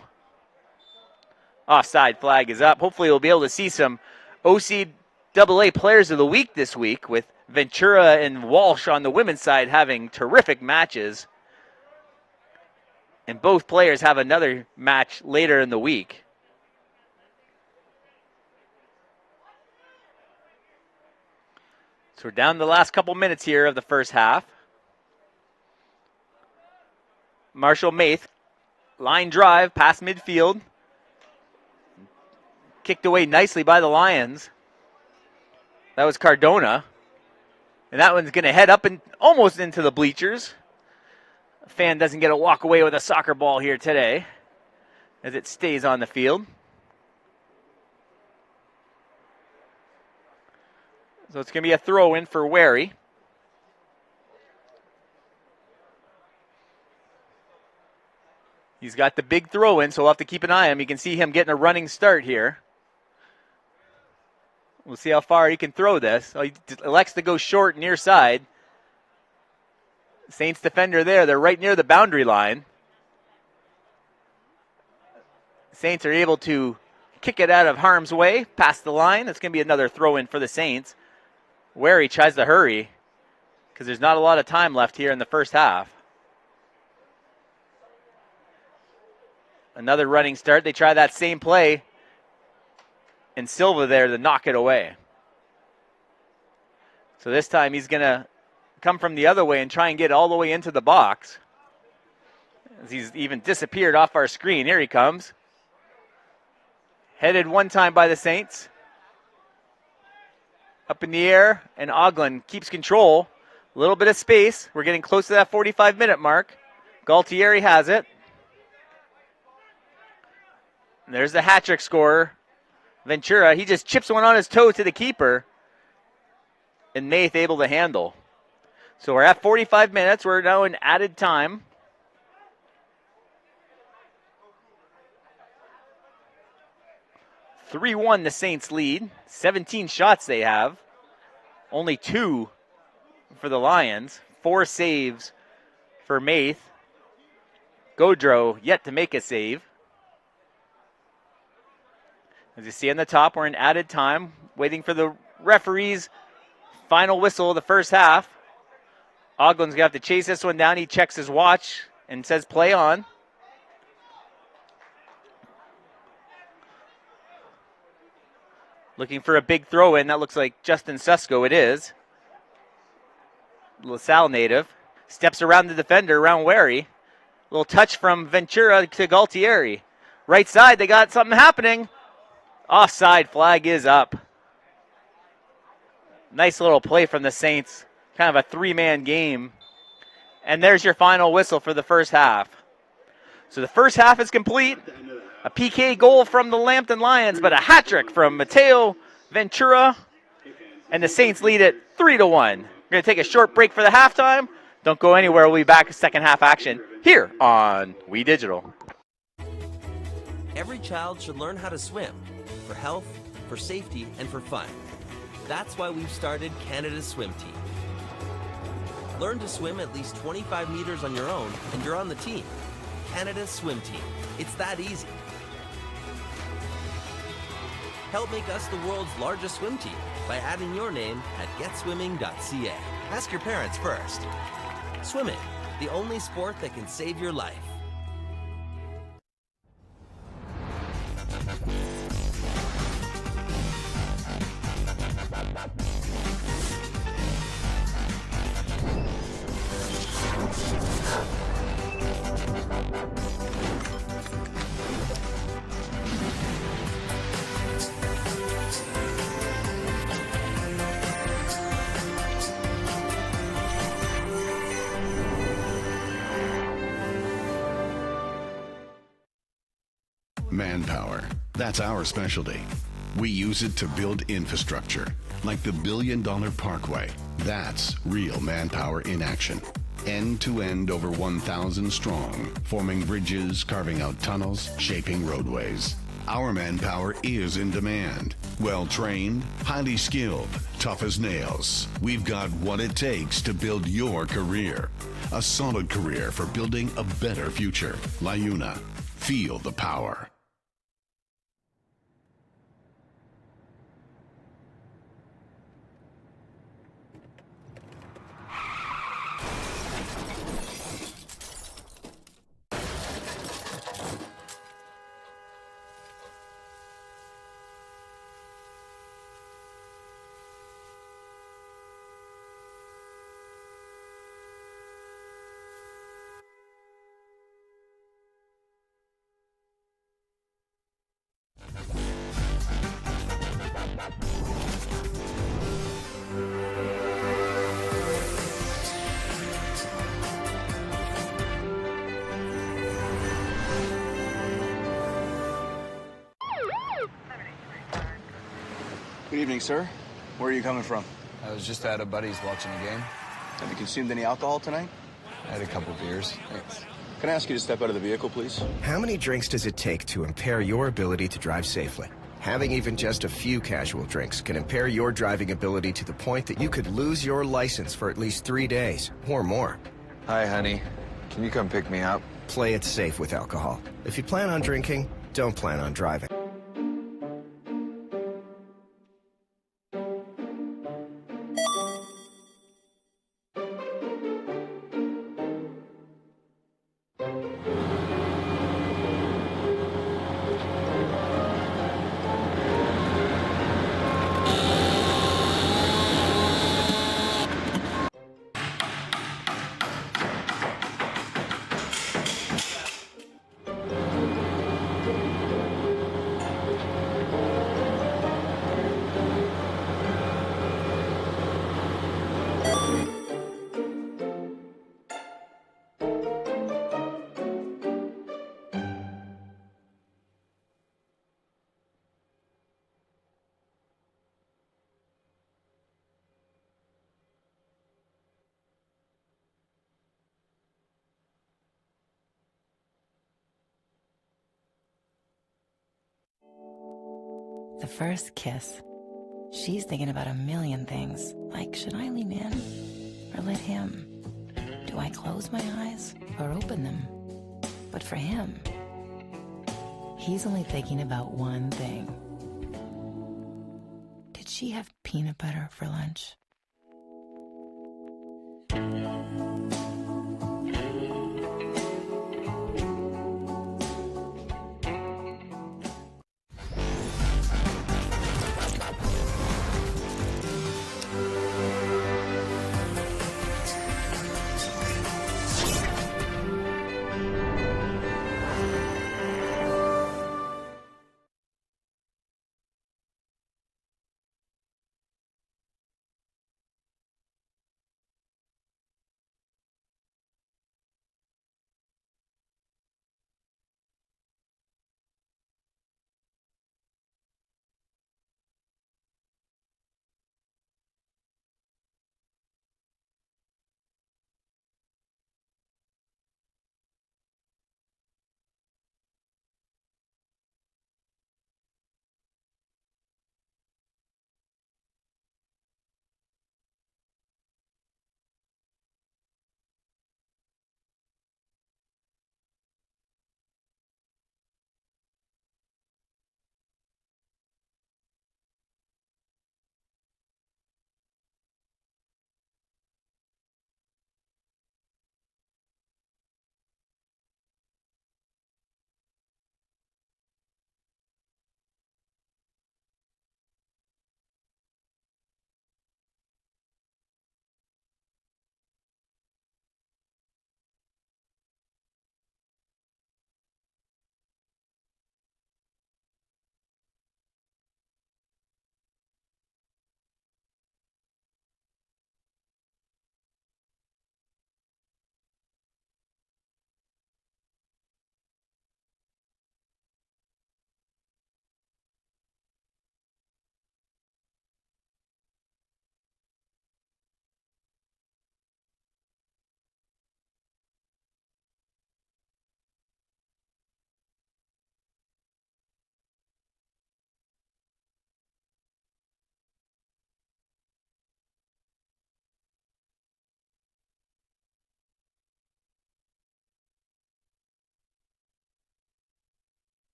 offside flag is up. Hopefully we'll be able to see some OCAA Players of the Week this week with Ventura and Walsh on the women's side having terrific matches. And both players have another match later in the week. So we're down the last couple minutes here of the first half. Marshall Maith, line drive past midfield. Kicked away nicely by the Lions. That was Cardona. And that one's going to head up and almost into the bleachers. A fan doesn't get to walk away with a soccer ball here today as it stays on the field. So it's going to be a throw in for Wary. He's got the big throw in, so we'll have to keep an eye on him. You can see him getting a running start here. We'll see how far he can throw this. So he elects to go short near side. Saints defender there. They're right near the boundary line. Saints are able to kick it out of harm's way past the line. It's going to be another throw in for the Saints. Wary tries to hurry because there's not a lot of time left here in the first half. Another running start. They try that same play. And Silva there to knock it away. So this time he's going to come from the other way and try and get all the way into the box. As he's even disappeared off our screen. Here he comes. Headed one time by the Saints. Up in the air, and Oglin keeps control. A little bit of space. We're getting close to that 45-minute mark. Galtieri has it. And there's the hat-trick scorer, Ventura. He just chips one on his toe to the keeper. And Maith able to handle. So we're at 45 minutes. We're now in added time. (3-1) the Saints lead. 17 shots they have. Only 2 for the Lions. 4 saves for Maith. Gaudreau yet to make a save. As you see on the top, we're in added time, waiting for the referee's final whistle of the first half. Oglin's going to have to chase this one down. He checks his watch and says play on. Looking for a big throw in. That looks like Justin Susko. It is. LaSalle native. Steps around the defender, around Wary. Little touch from Ventura to Galtieri. Right side, they got something happening. Offside flag is up. Nice little play from the Saints. Kind of a 3-man game. And there's your final whistle for the first half. So the first half is complete. A PK goal from the Lambton Lions, but a hat trick from Mateo Ventura. And the Saints lead it 3-1. We're going to take a short break for the halftime. Don't go anywhere. We'll be back with second half action here on We Digital. Every child should learn how to swim for health, for safety, and for fun. That's why we've started Canada's Swim Team. Learn to swim at least 25 meters on your own, and you're on the team. Canada's Swim Team. It's that easy. Help make us the world's largest swim team by adding your name at getswimming.ca. Ask your parents first. Swimming, the only sport that can save your life. Manpower. That's our specialty. We use it to build infrastructure, like the $1 billion Parkway. That's real manpower in action. End to end, over 1,000 strong, forming bridges, carving out tunnels, shaping roadways. Our manpower is in demand. Well-trained, highly skilled, tough as nails. We've got what it takes to build your career. A solid career for building a better future. LiUNA. Feel the power. Good evening, sir. Where are you coming from? I was just at a buddy's watching a game. Have you consumed any alcohol tonight? I had a couple beers. Thanks. Can I ask you to step out of the vehicle, please? How many drinks does it take to impair your ability to drive safely? Having even just a few casual drinks can impair your driving ability to the point that you could lose your license for at least 3 days or more. Hi, honey. Can you come pick me up? Play it safe with alcohol. If you plan on drinking, don't plan on driving. The first kiss. She's thinking about a million things, like, should I lean in? or let him? Do I close my eyes or open them? But for him, he's only thinking about one thing. Did she have peanut butter for lunch?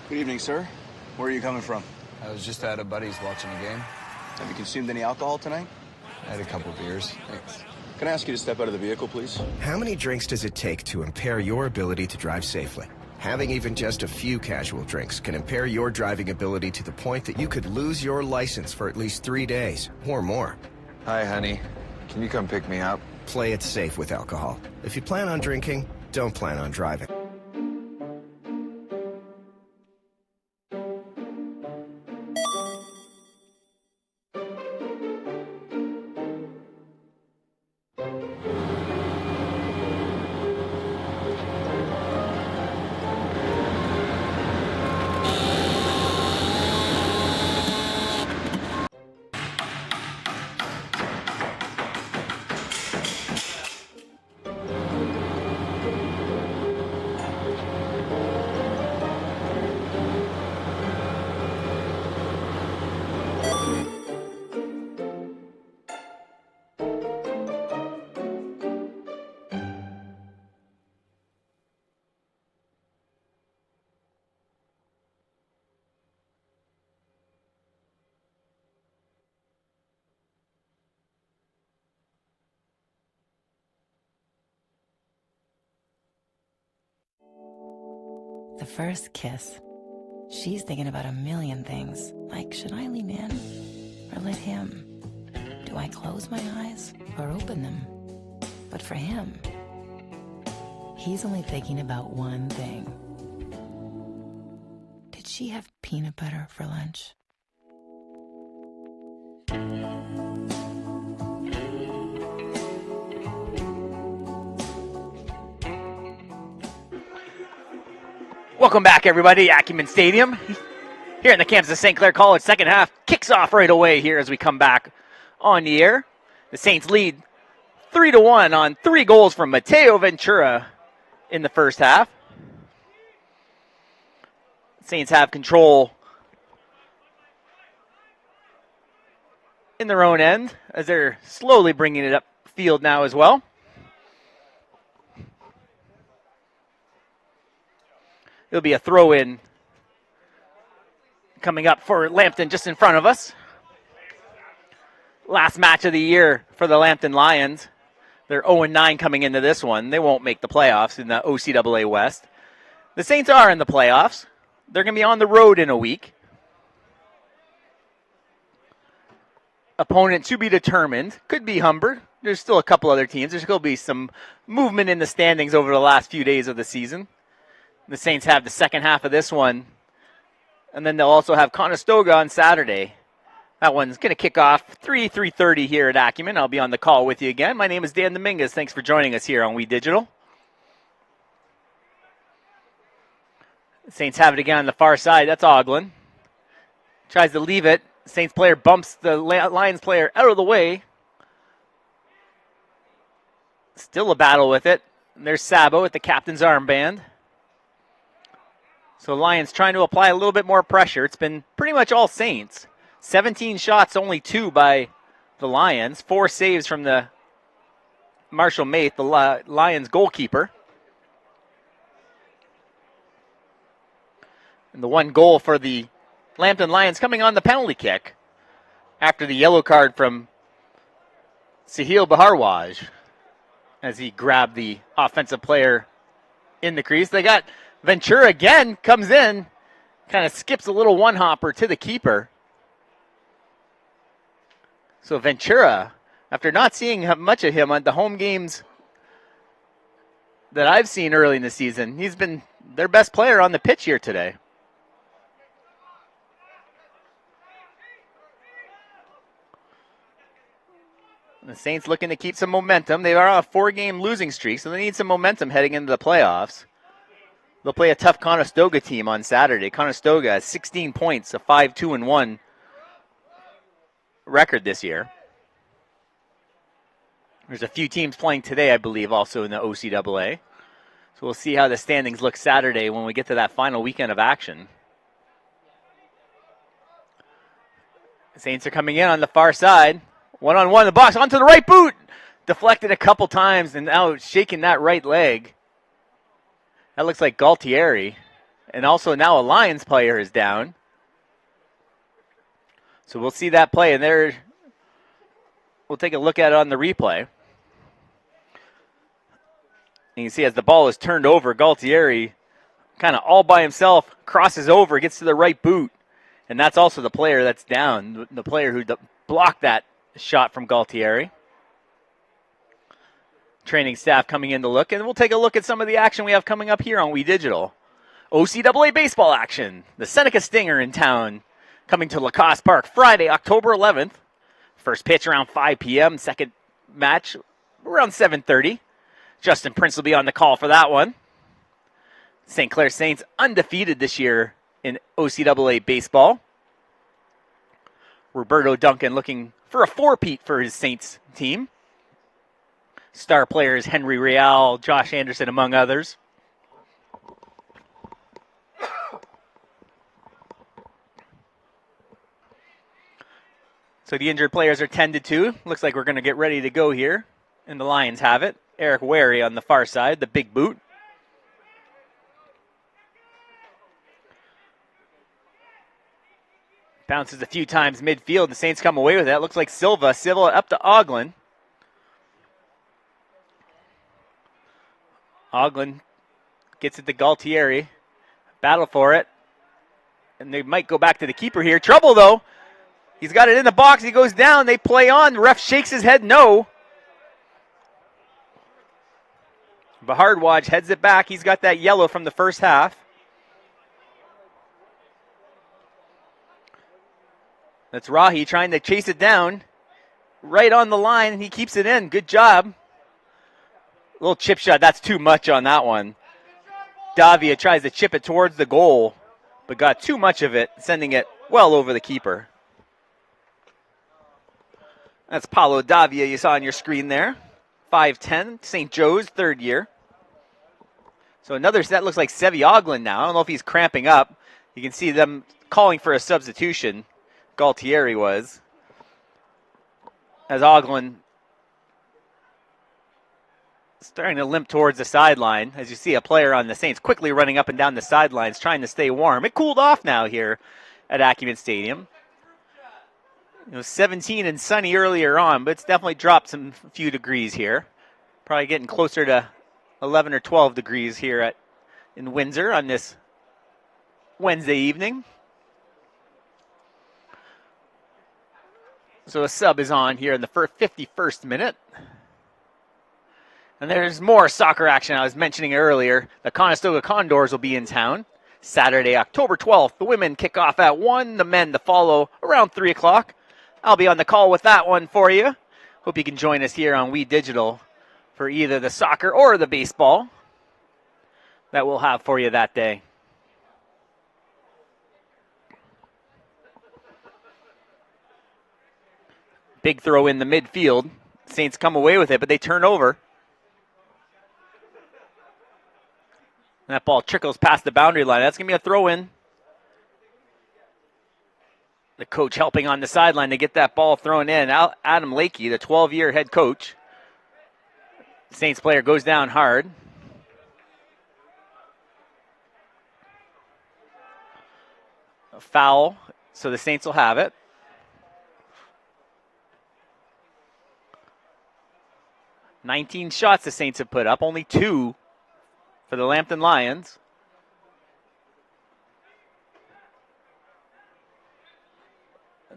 Good evening, sir. Where are you coming from? I was just at a buddy's watching a game. Have you consumed any alcohol tonight? I had a couple beers. Thanks. Can I ask you to step out of the vehicle, please? How many drinks does it take to impair your ability to drive safely? Having even just a few casual drinks can impair your driving ability to the point that you could lose your license for at least 3 days or more. Hi, honey. Can you come pick me up? Play it safe with alcohol. If you plan on drinking, don't plan on driving. The first kiss. She's thinking about a million things, like should I lean in or let him? Do I close my eyes or open them? But for him, he's only thinking about one thing. Did she have peanut butter for lunch? Welcome back, everybody. Acumen Stadium here in the campus of St. Clair College. Second half kicks off right away here as we come back on the air. The Saints lead 3-1 on 3 goals from Mateo Ventura in the first half. Saints have control in their own end as they're slowly bringing it upfield now as well. It'll be a throw-in coming up for Lambton just in front of us. Last match of the year for the Lambton Lions. They're 0-9 coming into this one. They won't make the playoffs in the OCAA West. The Saints are in the playoffs. They're going to be on the road in a week. Opponent to be determined. Could be Humber. There's still a couple other teams. There's going to be some movement in the standings over the last few days of the season. The Saints have the second half of this one. And then they'll also have Conestoga on Saturday. That one's going to kick off 3:30 here at Acumen. I'll be on the call with you again. My name is Dan Dominguez. Thanks for joining us here on We Digital. The Saints have it again on the far side. That's Oglin. Tries to leave it. Saints player bumps the Lions player out of the way. Still a battle with it. And there's Sabo with the captain's armband. So Lions trying to apply a little bit more pressure. It's been pretty much all Saints. 17 shots, only 2 by the Lions. 4 saves from the Marshall Maith, the Lions goalkeeper. And the 1 goal for the Lambton Lions coming on the penalty kick after the yellow card from Sahil Baharwaj as he grabbed the offensive player in the crease. They got Ventura again, comes in, kind of skips a little one-hopper to the keeper. So Ventura, after not seeing much of him on the home games that I've seen early in the season, he's been their best player on the pitch here today. The Saints looking to keep some momentum. They are on a 4-game losing streak, so they need some momentum heading into the playoffs. They'll play a tough Conestoga team on Saturday. Conestoga has 16 points, a 5-2-1 record this year. There's a few teams playing today, I believe, also in the OCAA. So we'll see how the standings look Saturday when we get to that final weekend of action. The Saints are coming in on the far side. One-on-one in the box, onto the right boot. Deflected a couple times and now shaking that right leg. That looks like Galtieri. And also now a Lions player is down. So we'll see that play, and there we'll take a look at it on the replay. And you can see as the ball is turned over, Galtieri kind of all by himself crosses over, gets to the right boot. And that's also the player that's down, the player who blocked that shot from Galtieri. Training staff coming in to look, and we'll take a look at some of the action we have coming up here on We Digital. OCAA baseball action. The Seneca Stinger in town, coming to Lacoste Park Friday, October 11th. First pitch around 5 p.m. Second match around 7:30. Justin Prince will be on the call for that one. St. Clair Saints undefeated this year in OCAA baseball. Roberto Duncan looking for a four-peat for his Saints team. Star players Henry Real, Josh Anderson, among others. So the injured players are tended to. Looks like we're going to get ready to go here. And the Lions have it. Eric Wary on the far side, the big boot. Bounces a few times midfield. The Saints come away with that. Looks like Silva. Silva up to Oglin. Oglin gets it to Galtieri. Battle for it. And they might go back to the keeper here. Trouble, though. He's got it in the box. He goes down. They play on. The ref shakes his head no. Bahardwaj heads it back. He's got that yellow from the first half. That's Rahi trying to chase it down. Right on the line, and he keeps it in. Good job. A little chip shot. That's too much on that one. Davia tries to chip it towards the goal, but got too much of it, sending it well over the keeper. That's Paulo Davia you saw on your screen there. 5'10", St. Joe's, third year. So another set looks like Sevi Oglin now. I don't know if he's cramping up. You can see them calling for a substitution. Galtieri was. As Oglin starting to limp towards the sideline. As you see a player on the Saints quickly running up and down the sidelines trying to stay warm. It cooled off now here at Acumen Stadium. It was 17 and sunny earlier on, but it's definitely dropped some few degrees here. Probably getting closer to 11 or 12 degrees here in Windsor on this Wednesday evening. So a sub is on here in the 51st minute. And there's more soccer action I was mentioning earlier. The Conestoga Condors will be in town Saturday, October 12th. The women kick off at 1, the men to follow around 3 o'clock. I'll be on the call with that one for you. Hope you can join us here on We Digital for either the soccer or the baseball that we'll have for you that day. Big throw in the midfield. Saints come away with it, but they turn over. And that ball trickles past the boundary line. That's going to be a throw in. The coach helping on the sideline to get that ball thrown in. Adam Lakey, the 12-year head coach. Saints player goes down hard. A foul, so the Saints will have it. $19 shots the Saints have put up, only 2 for the Lambton Lions.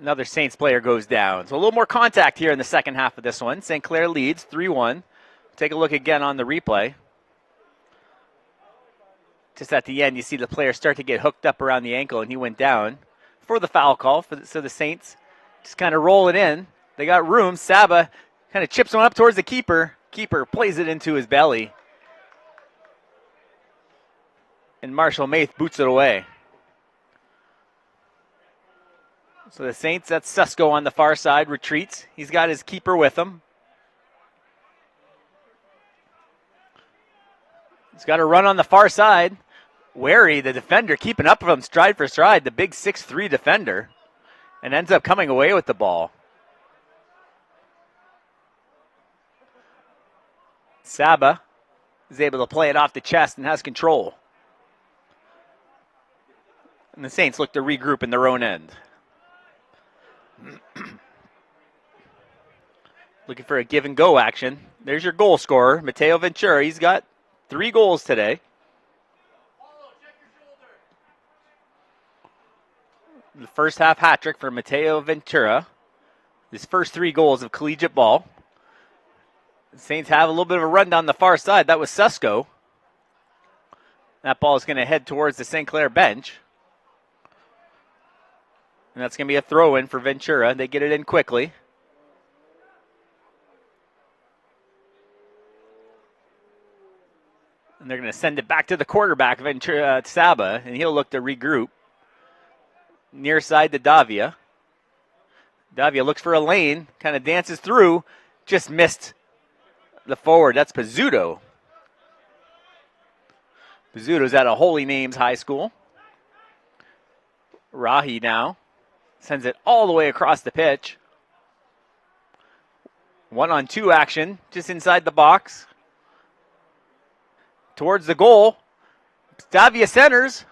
Another Saints player goes down. So a little more contact here in the second half of this one. St. Clair leads 3-1. Take a look again on the replay. Just at the end, you see the player start to get hooked up around the ankle, and he went down for the foul call. So the Saints just kind of roll it in. They got room. Saba kind of chips one up towards the keeper. Keeper plays it into his belly. And Marshall Maith boots it away. So the Saints, that's Susko on the far side, retreats. He's got his keeper with him. He's got a run on the far side. Wary, the defender, keeping up with him stride for stride, the big 6'3" defender, and ends up coming away with the ball. Saba is able to play it off the chest and has control. And the Saints look to regroup in their own end. Looking for a give and go action. There's your goal scorer, Mateo Ventura. He's got 3 goals today. The first half hat trick for Mateo Ventura. His first 3 goals of collegiate ball. The Saints have a little bit of a run down the far side. That was Susko. That ball is going to head towards the St. Clair bench. And that's going to be a throw-in for Ventura. They get it in quickly. And they're going to send it back to the quarterback, Ventura Saba, and he'll look to regroup. Near side to Davia. Davia looks for a lane, kind of dances through, just missed the forward. That's Pizzuto. Pizzuto's at a Holy Names High School. Rahi now sends it all the way across the pitch. 1-on-2 action, just inside the box. Towards the goal. Davia centers.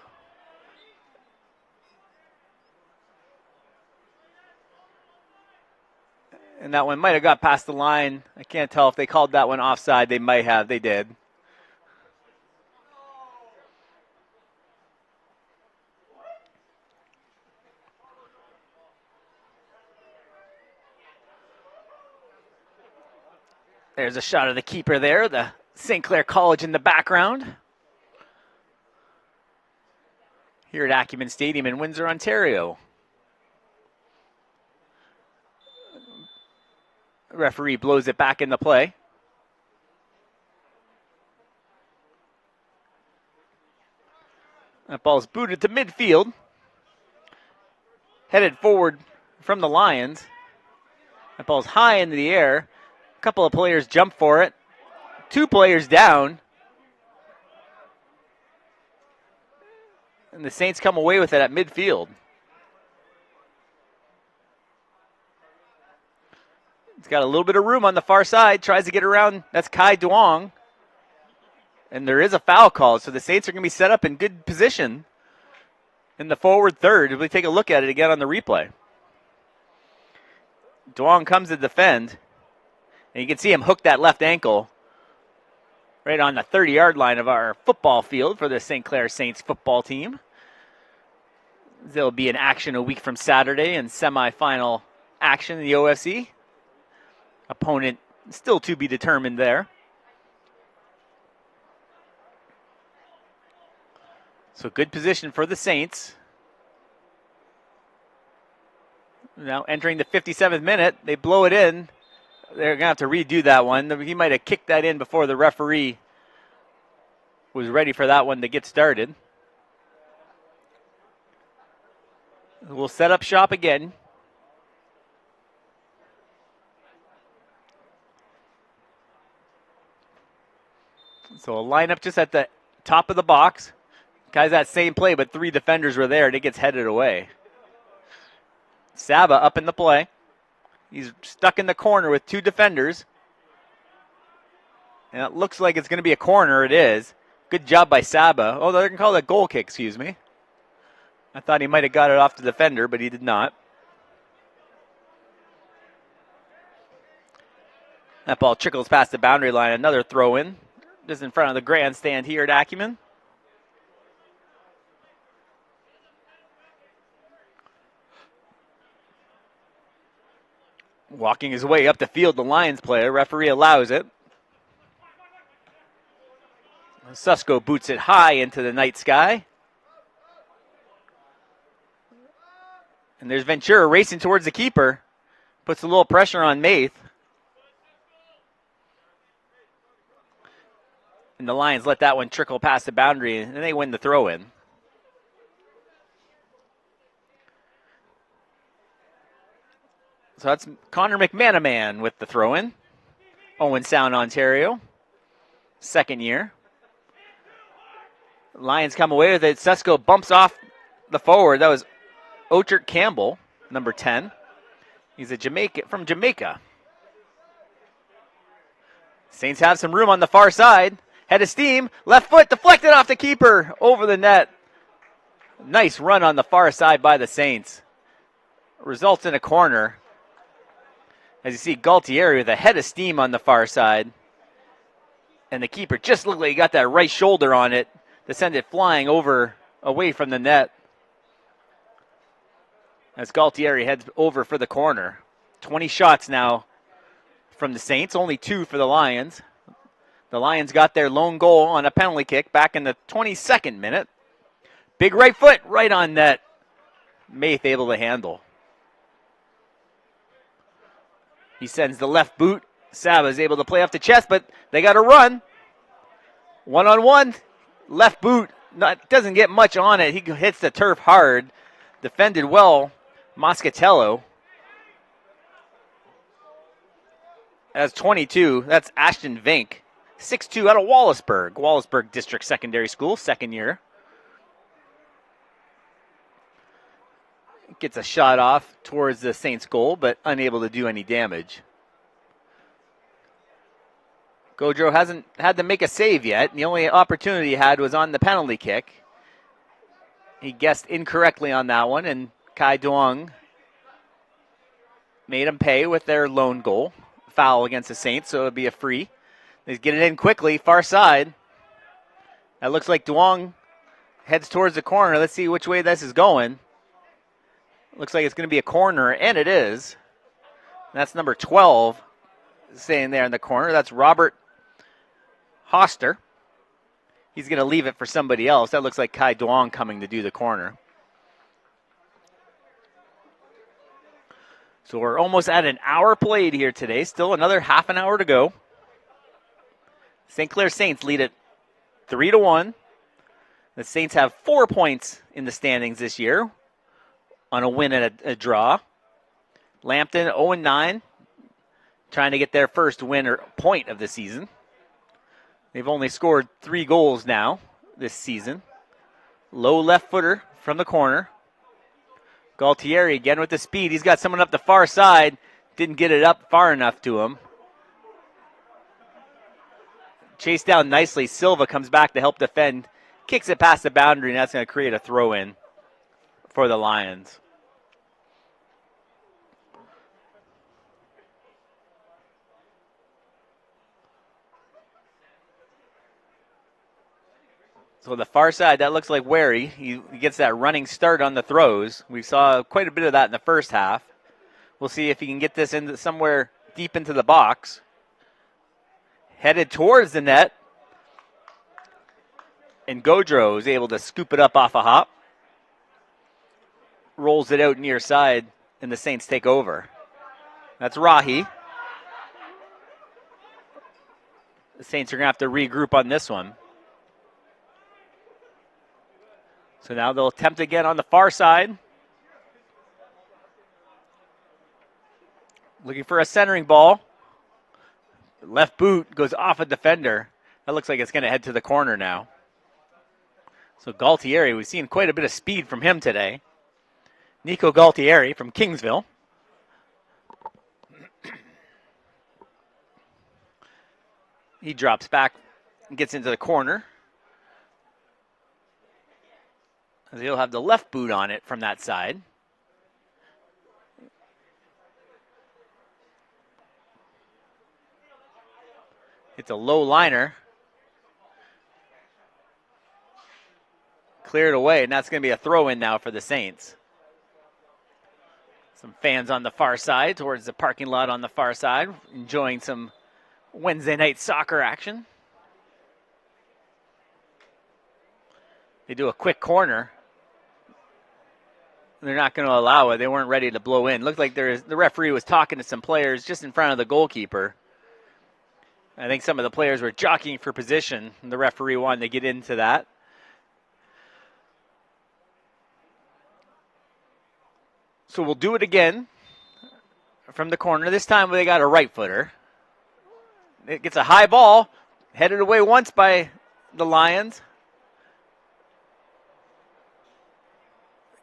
And that one might have got past the line. I can't tell if they called that one offside. They might have. They did. There's a shot of the keeper there. The St. Clair College in the background. Here at Acumen Stadium in Windsor, Ontario. Referee blows it back into play. That ball's booted to midfield. Headed forward from the Lions. That ball's high into the air. A couple of players jump for it. 2 players down. And the Saints come away with it at midfield. He's got a little bit of room on the far side. Tries to get around. That's Kai Duong. And there is a foul call. So the Saints are going to be set up in good position in the forward third. If we take a look at it again on the replay. Duong comes to defend. And you can see him hook that left ankle right on the 30-yard line of our football field for the St. Clair Saints football team. There'll be an action a week from Saturday in semifinal action in the OFC. Opponent still to be determined there. So good position for the Saints. Now entering the 57th minute, they blow it in. They're going to have to redo that one. He might have kicked that in before the referee was ready for that one to get started. We'll set up shop again. So a lineup just at the top of the box. Guys, that same play, but 3 defenders were there, and it gets headed away. Saba up in the play. He's stuck in the corner with 2 defenders. And it looks like it's going to be a corner. It is. Good job by Saba. Oh, they're going to call it a goal kick, excuse me. I thought he might have got it off the defender, but he did not. That ball trickles past the boundary line. Another throw in. Just in front of the grandstand here at Acumen. Walking his way up the field, the Lions player. Referee allows it. Susko boots it high into the night sky. And there's Ventura racing towards the keeper. Puts a little pressure on Maith. And the Lions let that one trickle past the boundary, and they win the throw-in. So that's Connor McManaman with the throw-in. Owen Sound, Ontario. Second year. Lions come away with it. Susko bumps off the forward. That was Ochert Campbell, number 10. He's from Jamaica. Saints have some room on the far side. Head of steam. Left foot deflected off the keeper. Over the net. Nice run on the far side by the Saints. Results in a corner. As you see, Galtieri with a head of steam on the far side. And the keeper just looked like he got that right shoulder on it to send it flying away from the net. As Galtieri heads over for the corner. 20 shots now from the Saints, only 2 for the Lions. The Lions got their lone goal on a penalty kick back in the 22nd minute. Big right foot right on net. Maith able to handle. He sends the left boot. Saba's able to play off the chest, but they got to run. 1-on-1. Left boot. Doesn't get much on it. He hits the turf hard. Defended well. Moscatello. That's 22. That's Ashton Vink. 6'2" out of Wallaceburg. Wallaceburg District Secondary School, second year. Gets a shot off towards the Saints goal, but unable to do any damage. Gaudreau hasn't had to make a save yet. The only opportunity he had was on the penalty kick. He guessed incorrectly on that one, and Kai Duong made him pay with their lone goal. Foul against the Saints, so it'll be a free. He's getting it in quickly, far side. That looks like Duong heads towards the corner. Let's see which way this is going. Looks like it's going to be a corner, and it is. That's number 12 staying there in the corner. That's Robert Hoster. He's going to leave it for somebody else. That looks like Kai Duong coming to do the corner. So we're almost at an hour played here today. Still another half an hour to go. St. Clair Saints lead it 3-1. The Saints have 4 points in the standings this year on a win and a draw. Lambton 0-9, trying to get their first win or point of the season. They've only scored 3 goals now this season. Low left footer from the corner. Galtieri again with the speed. He's got someone up the far side. Didn't get it up far enough to him. Chased down nicely. Silva comes back to help defend. Kicks it past the boundary, and that's going to create a throw-in for the Lions. So the far side, that looks like Wary. He gets that running start on the throws. We saw quite a bit of that in the first half. We'll see if he can get this into somewhere deep into the box. Headed towards the net. And Gaudreau is able to scoop it up off a hop. Rolls it out near side, and the Saints take over. That's Rahi. The Saints are going to have to regroup on this one. So now they'll attempt again on the far side. Looking for a centering ball. Left boot goes off a defender. That looks like it's going to head to the corner now. So Galtieri, we've seen quite a bit of speed from him today. Nico Galtieri from Kingsville. He drops back and gets into the corner. As he'll have the left boot on it from that side. It's a low liner. Cleared away, and that's going to be a throw-in now for the Saints. Some fans on the far side, towards the parking lot on the far side, enjoying some Wednesday night soccer action. They do a quick corner. They're not going to allow it. They weren't ready to blow in. Looked like the referee was talking to some players just in front of the goalkeeper. I think some of the players were jockeying for position, and the referee wanted to get into that. So we'll do it again from the corner. This time they got a right footer. It gets a high ball, headed away once by the Lions.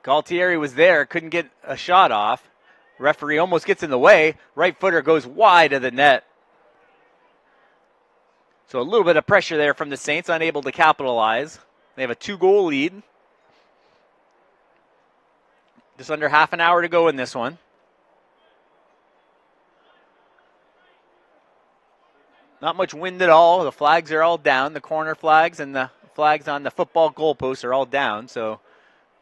Galtieri was there, couldn't get a shot off. Referee almost gets in the way. Right footer goes wide of the net. So a little bit of pressure there from the Saints, unable to capitalize. They have a 2-goal lead. Just under half an hour to go in this one. Not much wind at all. The flags are all down. The corner flags and the flags on the football goalposts are all down, so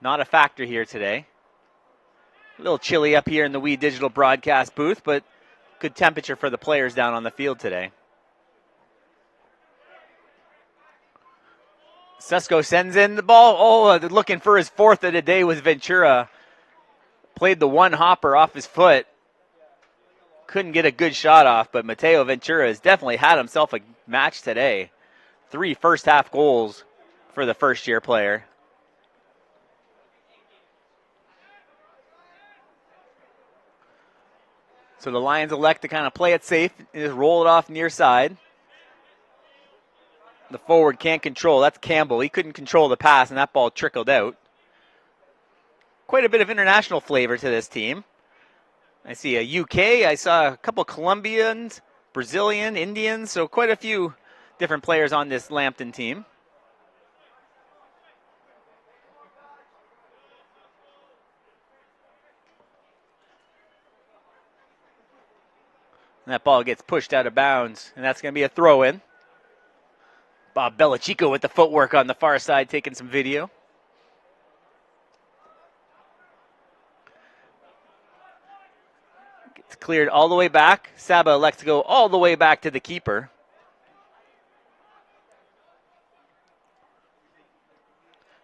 not a factor here today. A little chilly up here in the Wii Digital broadcast booth, but good temperature for the players down on the field today. Susko sends in the ball. Oh, looking for his fourth of the day was Ventura. Played the one hopper off his foot. Couldn't get a good shot off, but Mateo Ventura has definitely had himself a match today. 3 first-half goals for the first-year player. So the Lions elect to kind of play it safe and just roll it off near side. The forward can't control. That's Campbell. He couldn't control the pass, and that ball trickled out. Quite a bit of international flavor to this team. I see a UK. I saw a couple Colombians, Brazilian, Indians. So quite a few different players on this Lambton team. And that ball gets pushed out of bounds, and that's going to be a throw-in. Bob Belichico with the footwork on the far side, taking some video. Gets cleared all the way back. Saba elects to go all the way back to the keeper.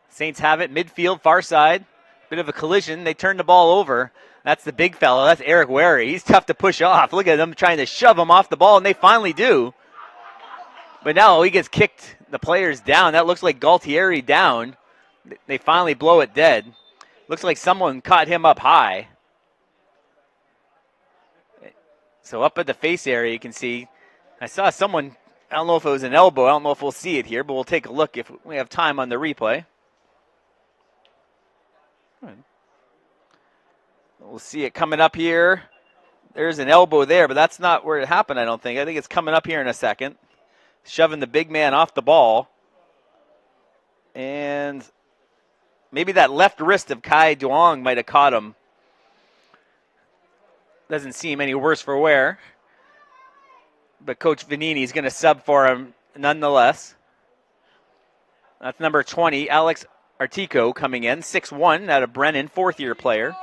Saints have it, midfield, far side. Bit of a collision. They turn the ball over. That's the big fellow. That's Eric Wary. He's tough to push off. Look at them trying to shove him off the ball, and they finally do. But now he gets kicked. The players down. That looks like Galtieri down. They finally blow it dead. Looks like someone caught him up high. So up at the face area, you can see. I saw someone, I don't know if it was an elbow. I don't know if we'll see it here, but we'll take a look if we have time on the replay. We'll see it coming up here. There's an elbow there, but that's not where it happened, I don't think. I think it's coming up here in a second. Shoving the big man off the ball. And maybe that left wrist of Kai Duong might have caught him. Doesn't seem any worse for wear. But Coach Vanini is going to sub for him nonetheless. That's number 20, Alex Artico coming in. 6'1", out of Brennan, fourth-year player.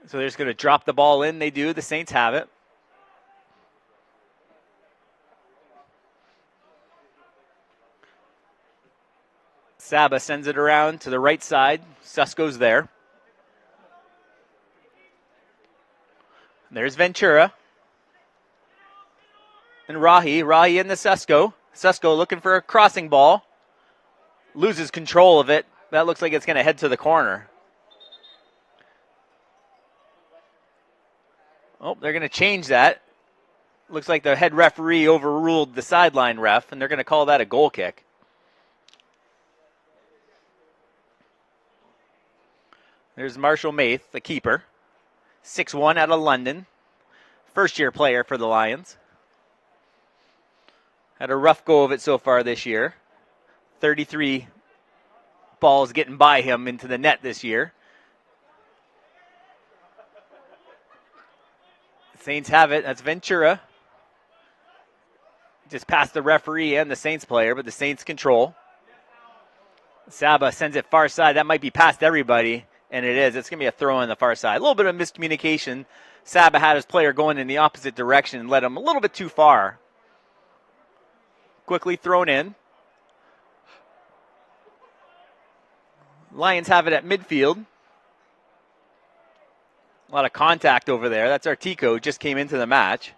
So they're just going to drop the ball in. They do. The Saints have it. Saba sends it around to the right side. Susko's there. There's Ventura. And Rahi. Rahi in the Susko. Susko looking for a crossing ball. Loses control of it. That looks like it's going to head to the corner. Oh, they're going to change that. Looks like the head referee overruled the sideline ref, and they're going to call that a goal kick. There's Marshall Maith, the keeper. 6'1", out of London. First-year player for the Lions. Had a rough go of it so far this year. 33 balls getting by him into the net this year. Saints have it. That's Ventura. Just past the referee and the Saints player, but the Saints control. Saba sends it far side. That might be past everybody, and it is. It's going to be a throw on the far side. A little bit of miscommunication. Saba had his player going in the opposite direction and led him a little bit too far. Quickly thrown in. Lions have it at midfield. A lot of contact over there. That's Artico, just came into the match.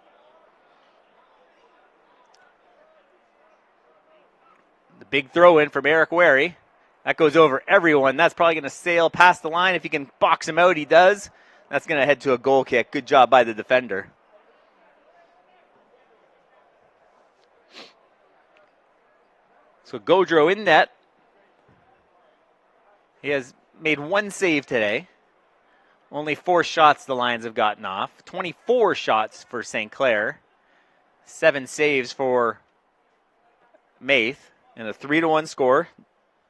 The big throw in from Eric Wary. That goes over everyone. That's probably going to sail past the line. If he can box him out, he does. That's going to head to a goal kick. Good job by the defender. So Gaudreau in net. He has made one save today. Only 4 shots the Lions have gotten off. 24 shots for St. Clair. 7 saves for Maith, and a 3-1 score.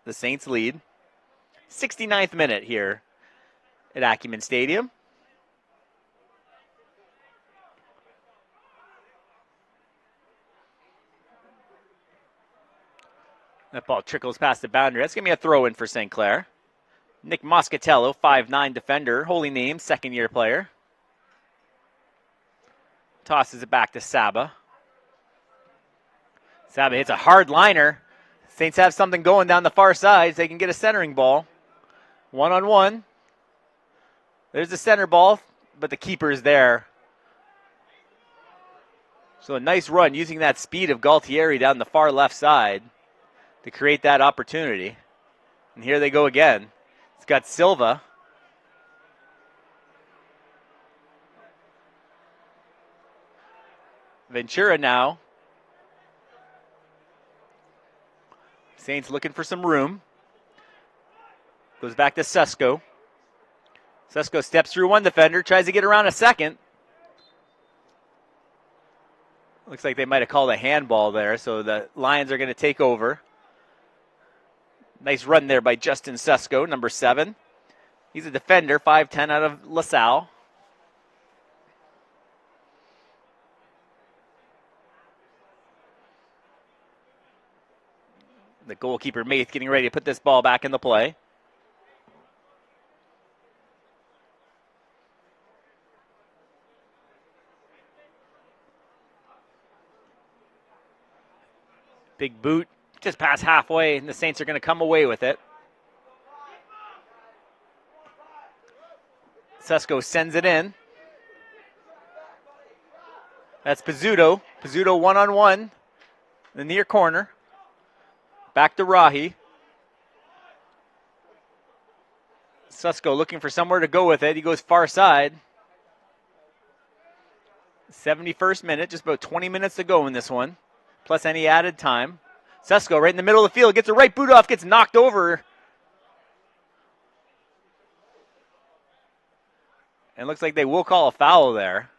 The Saints lead. 69th minute here at Acumen Stadium. That ball trickles past the boundary. That's going to be a throw-in for St. Clair. Nick Moscatello, 5'9" defender, holy name, second-year player. Tosses it back to Saba. Saba hits a hard liner. Saints have something going down the far side. They can get a centering ball. 1-on-1. There's the center ball, but the keeper is there. So a nice run using that speed of Galtieri down the far left side to create that opportunity. And here they go again. It's got Silva. Ventura now. Saints looking for some room. Goes back to Sesko. Sesko steps through one defender, tries to get around a second. Looks like they might have called a handball there, so the Lions are going to take over. Nice run there by Justin Sesko, number 7. He's a defender, 5'10" out of LaSalle. The goalkeeper, Maith, getting ready to put this ball back into play. Big boot, just past halfway, and the Saints are going to come away with it. Sesko sends it in. That's Pizzuto. Pizzuto 1-on-1 in the near corner. Back to Rahi. Sesko looking for somewhere to go with it. He goes far side. 71st minute, just about 20 minutes to go in this one, plus any added time. Sesko right in the middle of the field, gets a right boot off, gets knocked over. And looks like they will call a foul there.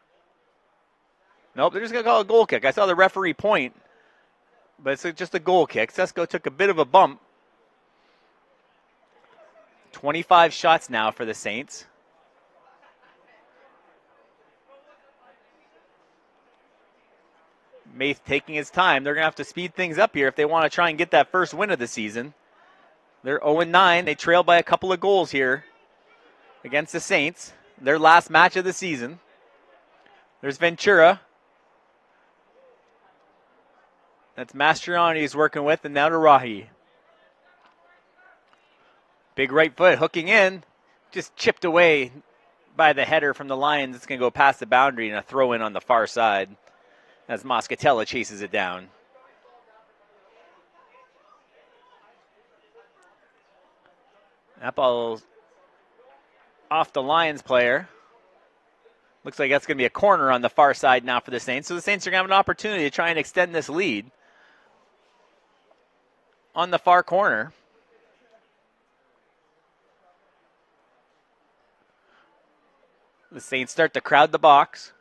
Nope, they're just going to call a goal kick. I saw the referee point, but it's just a goal kick. Sesko took a bit of a bump. 25 shots now for the Saints. Maith taking his time. They're going to have to speed things up here if they want to try and get that first win of the season. They're 0-9. They trail by a couple of goals here against the Saints. Their last match of the season. There's Ventura. That's Mastriani he's working with, and now to Rahi. Big right foot hooking in. Just chipped away by the header from the Lions. It's going to go past the boundary and a throw in on the far side as Moscatello chases it down. That ball off the Lions player. Looks like that's going to be a corner on the far side now for the Saints. So the Saints are going to have an opportunity to try and extend this lead on the far corner. The Saints start to crowd the box.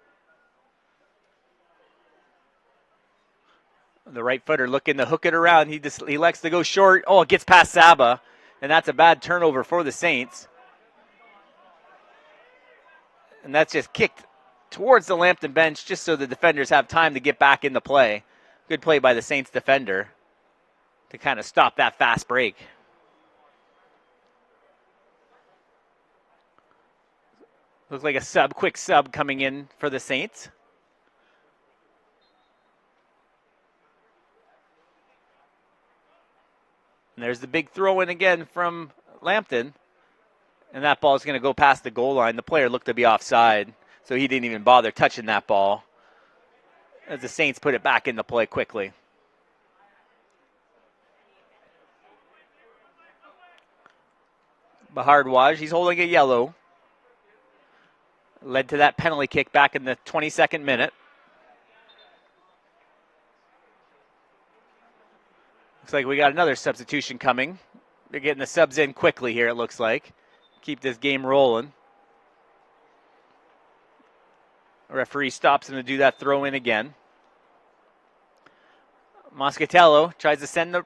The right footer looking to hook it around. He likes to go short. Oh, it gets past Saba, and that's a bad turnover for the Saints. And that's just kicked towards the Lambton bench just so the defenders have time to get back into play. Good play by the Saints defender to kind of stop that fast break. Looks like a quick sub coming in for the Saints. And there's the big throw in again from Lambton. And that ball is going to go past the goal line. The player looked to be offside, so he didn't even bother touching that ball as the Saints put it back into play quickly. Bahardwaj, he's holding a yellow. Led to that penalty kick back in the 22nd minute. Looks like we got another substitution coming. They're getting the subs in quickly here, it looks like. Keep this game rolling. The referee stops him to do that throw in again. Moscatello tries to send the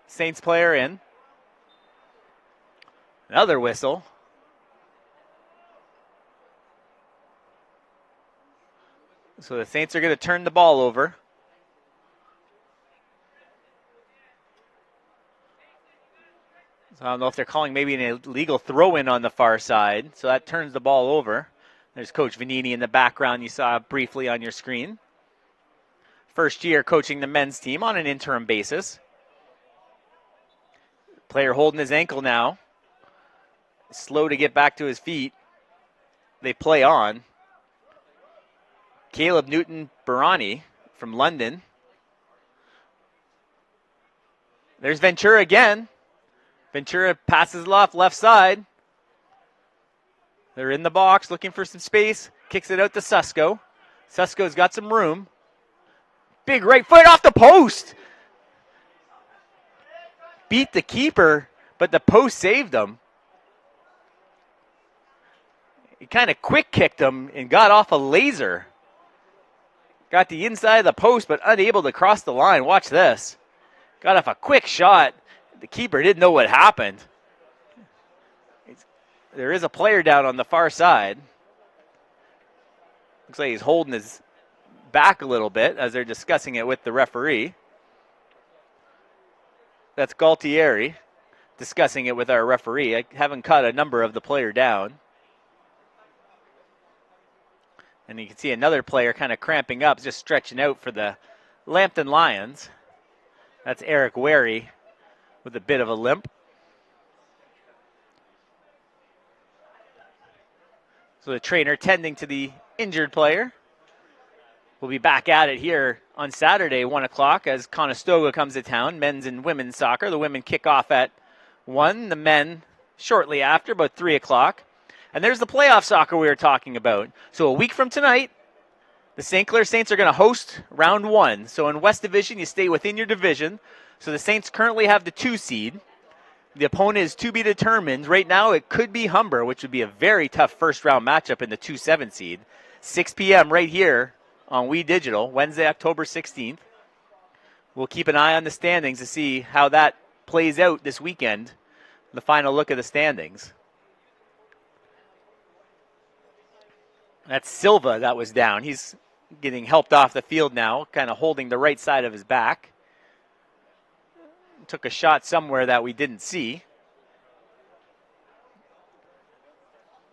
Saints player in. Another whistle. So the Saints are going to turn the ball over. So I don't know if they're calling maybe an illegal throw-in on the far side. So that turns the ball over. There's Coach Vanini in the background you saw briefly on your screen. First year coaching the men's team on an interim basis. Player holding his ankle now. Slow to get back to his feet. They play on. Caleb Newton-Barani from London. There's Ventura again. Ventura passes it off left side. They're in the box looking for some space. Kicks it out to Susko. Susko's got some room. Big right foot off the post. Beat the keeper, but the post saved him. He kind of quick kicked him and got off a laser. Got the inside of the post, but unable to cross the line. Watch this. Got off a quick shot. The keeper didn't know what happened. There is a player down on the far side. Looks like he's holding his back a little bit as they're discussing it with the referee. That's Galtieri discussing it with our referee. I haven't cut a number of the player down. And you can see another player kind of cramping up, just stretching out for the Lambton Lions. That's Eric Wary with a bit of a limp. So the trainer tending to the injured player. We'll be back at it here on Saturday, 1 o'clock, as Conestoga comes to town. Men's and women's soccer. The women kick off at 1. The men shortly after, about 3 o'clock. And there's the playoff soccer we were talking about. So a week from tonight, the St. Clair Saints are going to host round 1. So in West Division, you stay within your division. So the Saints currently have the 2 seed. The opponent is to be determined. Right now, it could be Humber, which would be a very tough first-round matchup in the 2-7 seed. 6 p.m. right here on We Digital, Wednesday, October 16th. We'll keep an eye on the standings to see how that plays out this weekend. The final look at the standings. That's Silva that was down. He's getting helped off the field now, kind of holding the right side of his back. Took a shot somewhere that we didn't see.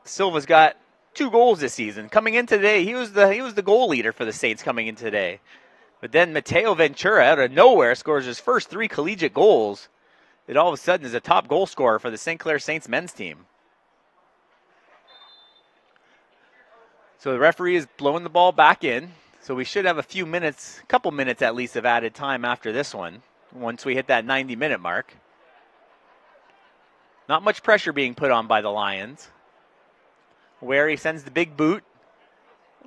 Silva's got 2 goals this season. Coming in today, he was the goal leader for the Saints coming in today. But then Mateo Ventura out of nowhere scores his first 3 collegiate goals. It all of a sudden is a top goal scorer for the St. Clair Saints men's team. So the referee is blowing the ball back in. So we should have a couple minutes at least of added time after this one, once we hit that 90-minute mark. Not much pressure being put on by the Lions. Wary sends the big boot.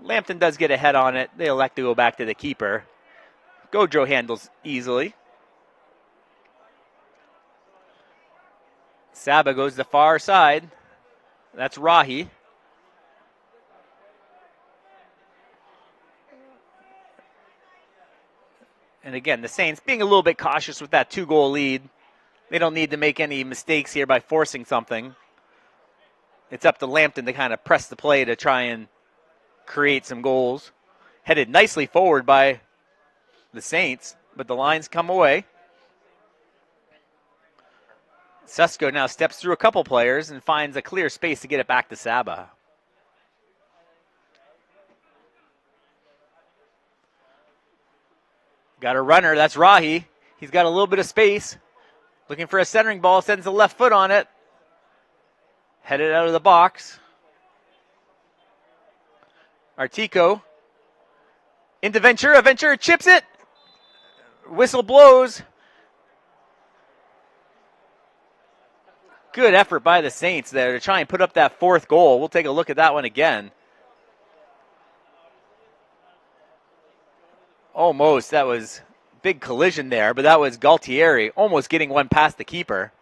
Lambton does get a head on it. They elect to go back to the keeper. Gaudreau handles easily. Saba goes to the far side. That's Rahi. And again, the Saints being a little bit cautious with that 2-goal lead. They don't need to make any mistakes here by forcing something. It's up to Lambton to kind of press the play to try and create some goals. Headed nicely forward by the Saints, but the Lions come away. Susko now steps through a couple players and finds a clear space to get it back to Saba. Got a runner, that's Rahi. He's got a little bit of space. Looking for a centering ball, sends the left foot on it. Headed out of the box. Artico into Ventura. Ventura chips it. Whistle blows. Good effort by the Saints there to try and put up that 4th goal. We'll take a look at that one again. Almost. That was a big collision there, but that was Galtieri almost getting one past the keeper.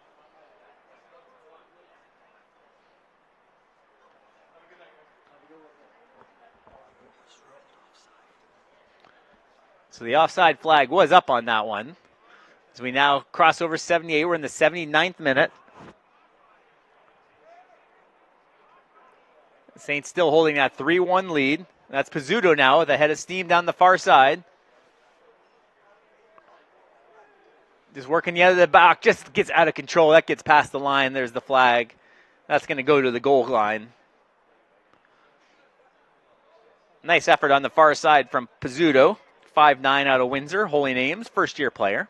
So the offside flag was up on that one. As we now cross over 78, we're in the 79th minute. The Saints still holding that 3-1 lead. That's Pizzuto now with a head of steam down the far side. Just working the other back, just gets out of control. That gets past the line. There's the flag. That's going to go to the goal line. Nice effort on the far side from Pizzuto. 5'9" out of Windsor, Holy Names, first-year player.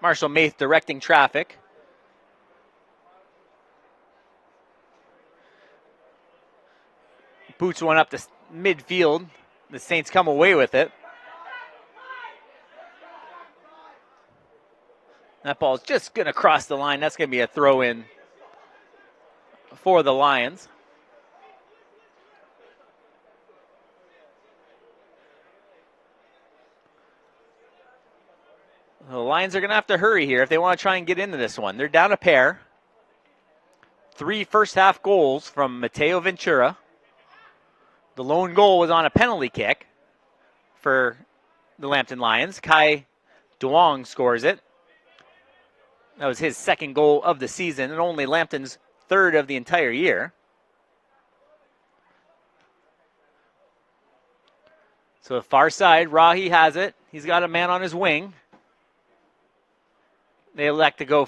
Marshall Maith directing traffic. Boots one up to midfield. The Saints come away with it. That ball's just going to cross the line. That's going to be a throw-in for the Lions. The Lions are going to have to hurry here if they want to try and get into this one. They're down a pair. 3 first-half goals from Mateo Ventura. The lone goal was on a penalty kick for the Lambton Lions. Kai Duong scores it. That was his second goal of the season and only Lambton's third of the entire year. So the far side, Rahi has it. He's got a man on his wing. They elect to go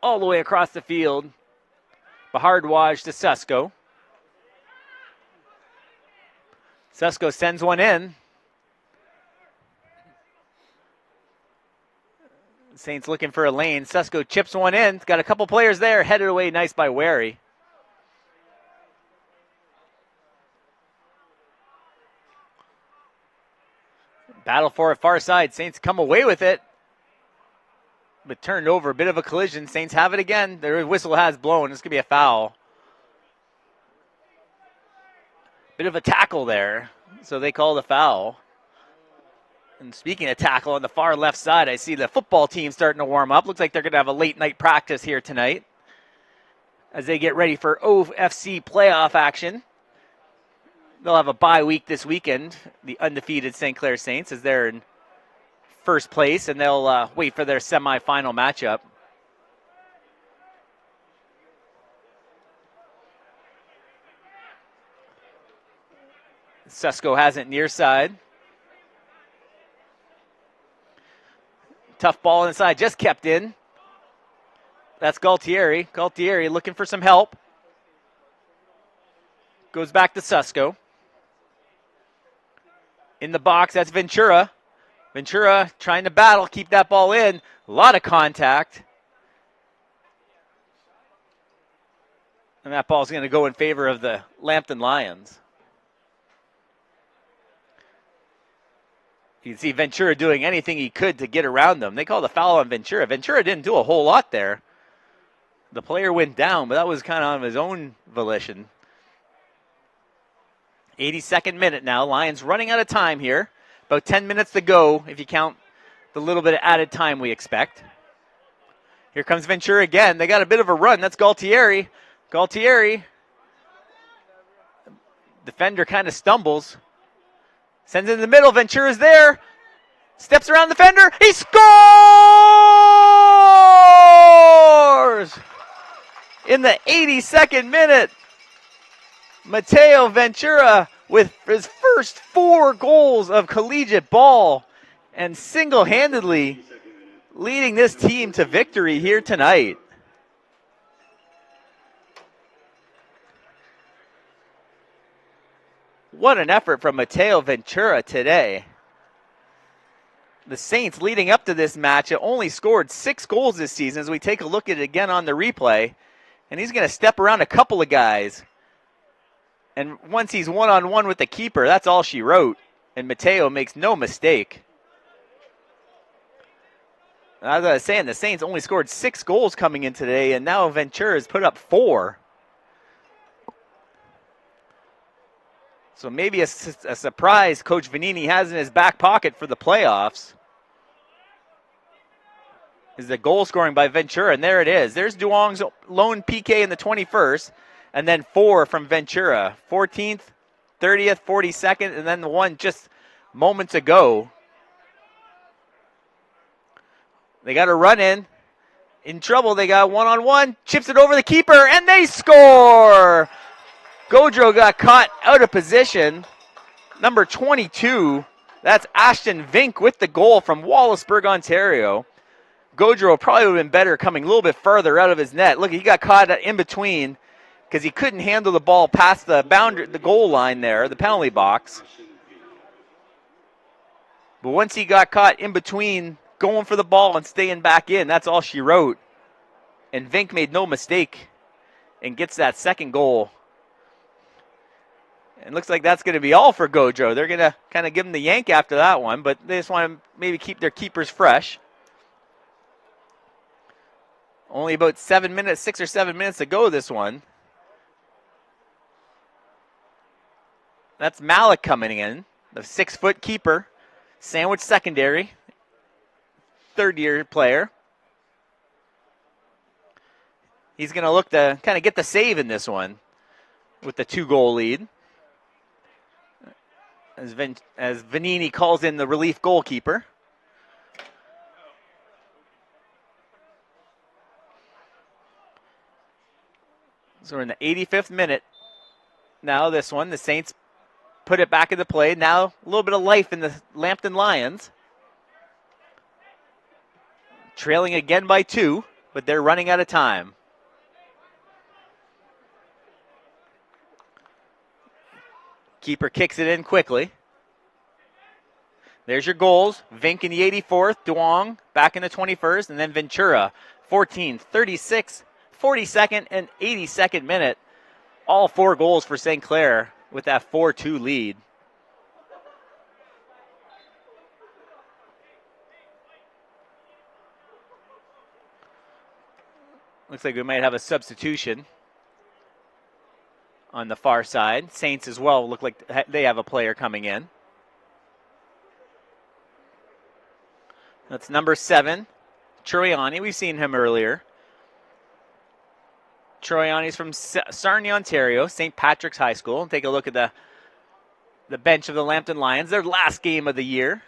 all the way across the field. Bahardwaj to Susko. Susko sends one in. Saints looking for a lane. Susko chips one in. Got a couple players there. Headed away nice by Wary. Battle for it far side. Saints come away with it. But turned over. A bit of a collision. Saints have it again. Their whistle has blown. It's going to be a foul. Bit of a tackle there. So they call the foul. And speaking of tackle, on the far left side, I see the football team starting to warm up. Looks like they're going to have a late night practice here tonight as they get ready for OFC playoff action. They'll have a bye week this weekend, the undefeated St. Clair Saints, as they're in first place, and they'll wait for their semifinal matchup. Susko has it near side. Tough ball inside, just kept in. That's Galtieri. Galtieri looking for some help. Goes back to Susko. In the box, that's Ventura. Ventura trying to battle, keep that ball in. A lot of contact. And that ball's going to go in favor of the Lambton Lions. You can see Ventura doing anything he could to get around them. They called a foul on Ventura. Ventura didn't do a whole lot there. The player went down, but that was kind of on his own volition. 82nd minute now. Lions running out of time here. About 10 minutes to go if you count the little bit of added time we expect. Here comes Ventura again. They got a bit of a run. That's Galtieri. Galtieri. Defender kind of stumbles. Sends it in the middle. Ventura's there. Steps around the defender. He scores! In the 82nd minute, Mateo Ventura with his first 4 goals of collegiate ball and single-handedly leading this team to victory here tonight. What an effort from Mateo Ventura today. The Saints, leading up to this match, have only scored 6 goals this season as we take a look at it again on the replay. And he's going to step around a couple of guys. And once he's one-on-one with the keeper, that's all she wrote. And Mateo makes no mistake. As I was saying, the Saints only scored 6 goals coming in today, and now Ventura has put up 4. So maybe a surprise Coach Vanini has in his back pocket for the playoffs is the goal scoring by Ventura, and there it is. There's Duong's lone PK in the 21st and then 4 from Ventura. 14th, 30th, 42nd, and then the one just moments ago. They got a run in trouble. They got one-on-one, chips it over the keeper, and they score! Gaudreau got caught out of position. Number 22, that's Ashton Vink with the goal from Wallaceburg, Ontario. Gaudreau probably would have been better coming a little bit further out of his net. Look, he got caught in between because he couldn't handle the ball past the boundary, the goal line there, the penalty box. But once he got caught in between going for the ball and staying back in, that's all she wrote. And Vink made no mistake and gets that second goal. And looks like that's going to be all for Gaudreau. They're going to kind of give him the yank after that one, but they just want to maybe keep their keepers fresh. Only about 6 or 7 minutes to go this one. That's Malik coming in, the 6-foot keeper, Sandwich secondary, third-year player. He's going to look to kind of get the save in this one with the 2-goal lead. As Vanini calls in the relief goalkeeper. So we're in the 85th minute. Now this one, the Saints put it back into play. Now a little bit of life in the Lambton Lions. Trailing again by 2, but they're running out of time. Keeper kicks it in quickly. There's your goals. Vink in the 84th, Duong back in the 21st, and then Ventura, 14th, 36th, 42nd, and 82nd minute. All 4 goals for St. Clair with that 4-2 lead. Looks like we might have a substitution on the far side. Saints as well look like they have a player coming in. That's number 7, Troiani. We've seen him earlier. Troiani's from Sarnia, Ontario, St. Patrick's High School. Take a look at the bench of the Lambton Lions. Their last game of the year.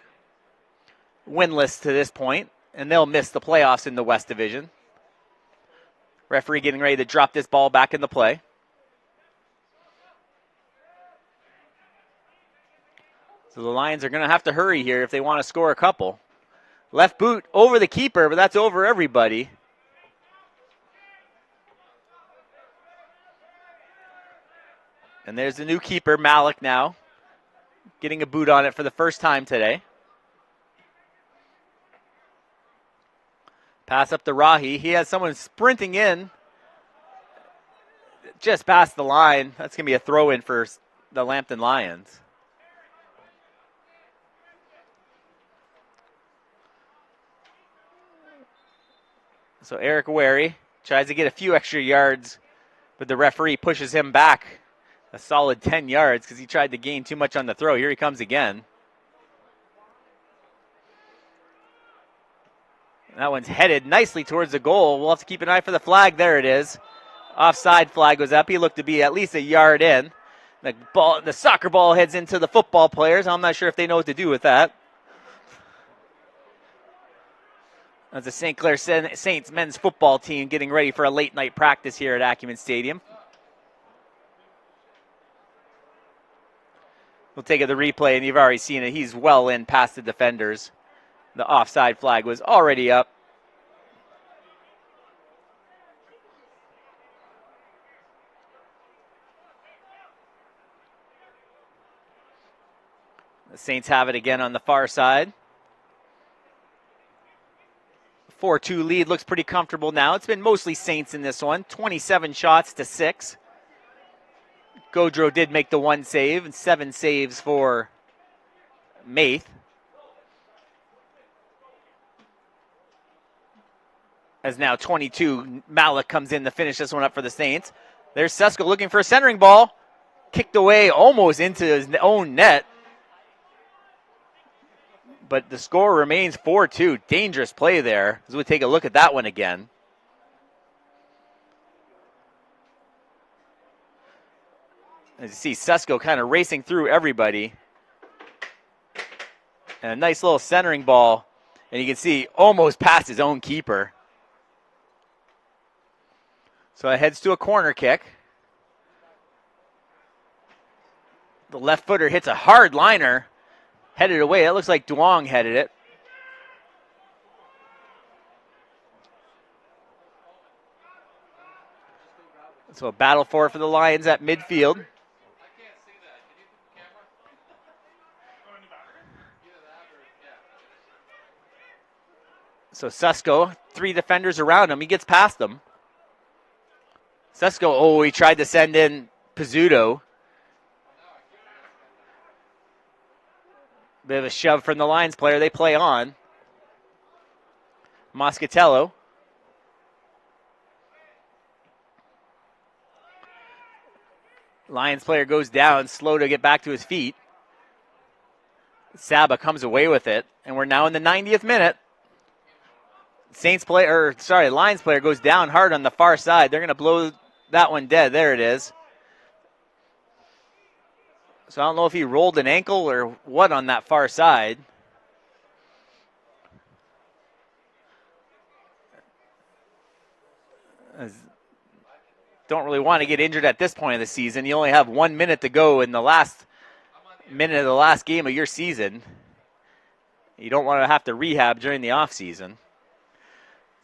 Winless to this point, and they'll miss the playoffs in the West Division. Referee getting ready to drop this ball back into play. So the Lions are going to have to hurry here if they want to score a couple. Left boot over the keeper, but that's over everybody. And there's the new keeper, Malik, now. Getting a boot on it for the first time today. Pass up to Rahi. He has someone sprinting in just past the line. That's going to be a throw-in for the Lambton Lions. So Eric Wary tries to get a few extra yards, but the referee pushes him back a solid 10 yards because he tried to gain too much on the throw. Here he comes again. That one's headed nicely towards the goal. We'll have to keep an eye for the flag. There it is. Offside flag was up. He looked to be at least a yard in. The soccer ball heads into the football players. I'm not sure if they know what to do with that. That's the St. Clair Saints men's football team getting ready for a late night practice here at Acumen Stadium. We'll take the replay, and you've already seen it. He's well in past the defenders. The offside flag was already up. The Saints have it again on the far side. 4-2 lead looks pretty comfortable now. It's been mostly Saints in this one. 27 shots to 6. Gaudreau did make the 1 save and 7 saves for Maith. As now 22, Malik comes in to finish this one up for the Saints. There's Sesko looking for a centering ball. Kicked away almost into his own net. But the score remains 4-2. Dangerous play there as we take a look at that one again. As you see, Susko kind of racing through everybody. And a nice little centering ball. And you can see almost past his own keeper. So it heads to a corner kick. The left footer hits a hard liner. Headed away. It looks like Duong headed it. So a battle for the Lions at midfield. So Susko, 3 defenders around him. He gets past them. Susko, he tried to send in Pizzuto. Bit of a shove from the Lions player. They play on. Moscatello. Lions player goes down, slow to get back to his feet. Saba comes away with it, and we're now in the 90th minute. Lions player goes down hard on the far side. They're going to blow that one dead. There it is. So I don't know if he rolled an ankle or what on that far side. Don't really want to get injured at this point of the season. You only have 1 minute to go in the last minute of the last game of your season. You don't want to have to rehab during the offseason.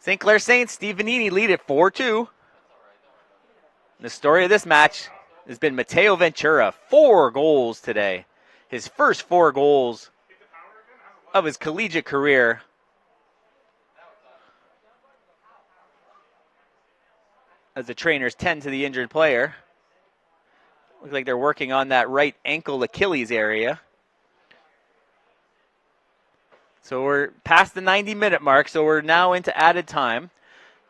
St. Clair Saints, Steve Vanini lead it 4-2. The story of this match has been Mateo Ventura, 4 goals today. His first 4 goals of his collegiate career. As the trainers tend to the injured player. Looks like they're working on that right ankle Achilles area. So we're past the 90-minute mark, so we're now into added time.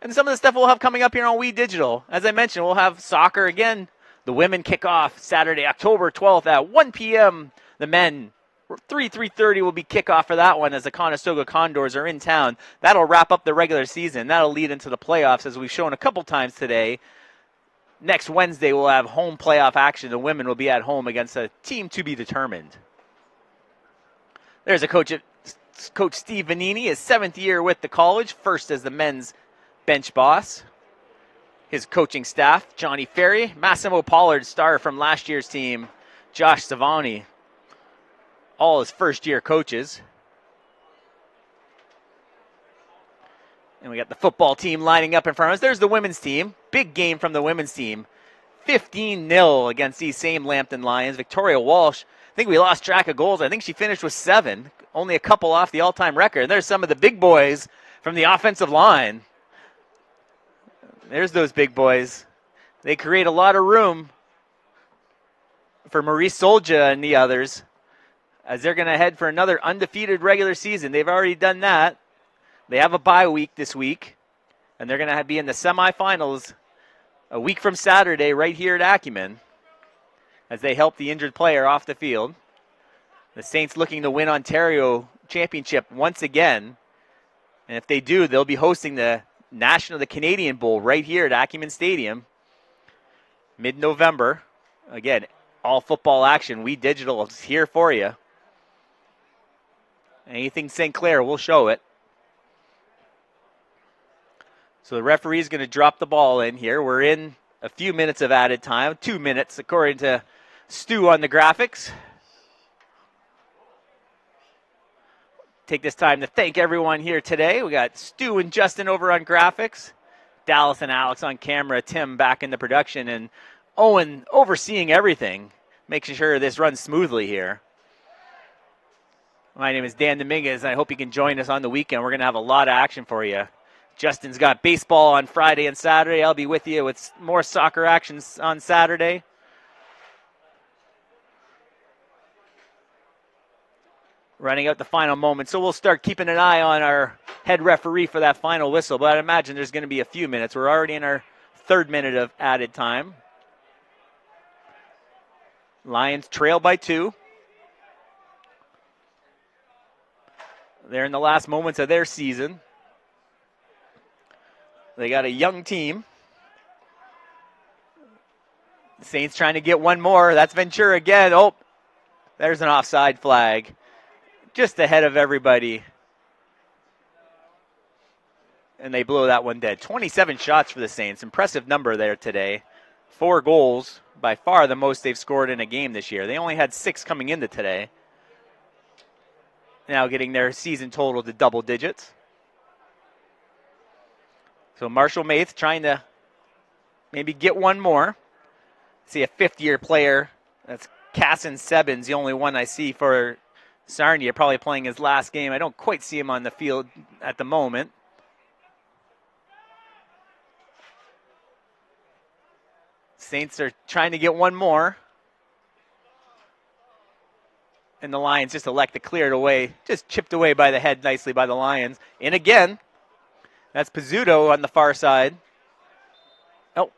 And some of the stuff we'll have coming up here on We Digital. As I mentioned, we'll have soccer again. The women kick off Saturday, October 12th at 1 p.m. The men, 3:30 will be kickoff for that one as the Conestoga Condors are in town. That'll wrap up the regular season. That'll lead into the playoffs as we've shown a couple times today. Next Wednesday, we'll have home playoff action. The women will be at home against a team to be determined. There's a Coach Steve Vanini, his 7th year with the college, first as the men's bench boss. His coaching staff, Johnny Ferry, Massimo Pollard, star from last year's team, Josh Savani, all his first-year coaches. And we got the football team lining up in front of us. There's the women's team. Big game from the women's team. 15-0 against these same Lambton Lions. Victoria Walsh, I think we lost track of goals. I think she finished with 7. Only a couple off the all-time record. And there's some of the big boys from the offensive line. There's those big boys. They create a lot of room for Maurice Solja and the others as they're going to head for another undefeated regular season. They've already done that. They have a bye week this week, and they're going to be in the semifinals a week from Saturday right here at Acumen as they help the injured player off the field. The Saints looking to win Ontario Championship once again, and if they do, they'll be hosting the Canadian Bowl right here at Acumen Stadium mid-November. Again, all football action. We Digital is here for you. Anything St. Clair, we'll show it. So the referee is going to drop the ball in here. We're in a few minutes of added time. 2 minutes, according to Stu on the graphics. Take this time to thank everyone here today. We got Stu and Justin over on graphics, Dallas and Alex on camera, Tim back in the production, and Owen overseeing everything, making sure this runs smoothly here. My name is Dan Dominguez, and I hope you can join us on the weekend. We're going to have a lot of action for you. Justin's got baseball on Friday and Saturday. I'll be with you with more soccer action on Saturday. Running out the final moment, so we'll start keeping an eye on our head referee for that final whistle, but I'd imagine there's going to be a few minutes. We're already in our 3rd minute of added time. Lions trail by 2. They're in the last moments of their season. They got a young team. Saints trying to get one more. That's Ventura again. Oh, there's an offside flag. Just ahead of everybody. And they blow that one dead. 27 shots for the Saints. Impressive number there today. 4 goals. By far the most they've scored in a game this year. They only had 6 coming into today. Now getting their season total to double digits. So Marshall Maith trying to maybe get one more. See a fifth-year player. That's Casson Sebens, the only one I see for Sarnia, probably playing his last game. I don't quite see him on the field at the moment. Saints are trying to get one more. And the Lions just elect to clear it away. Just chipped away by the head nicely by the Lions. And again, that's Pizzuto on the far side. Oh,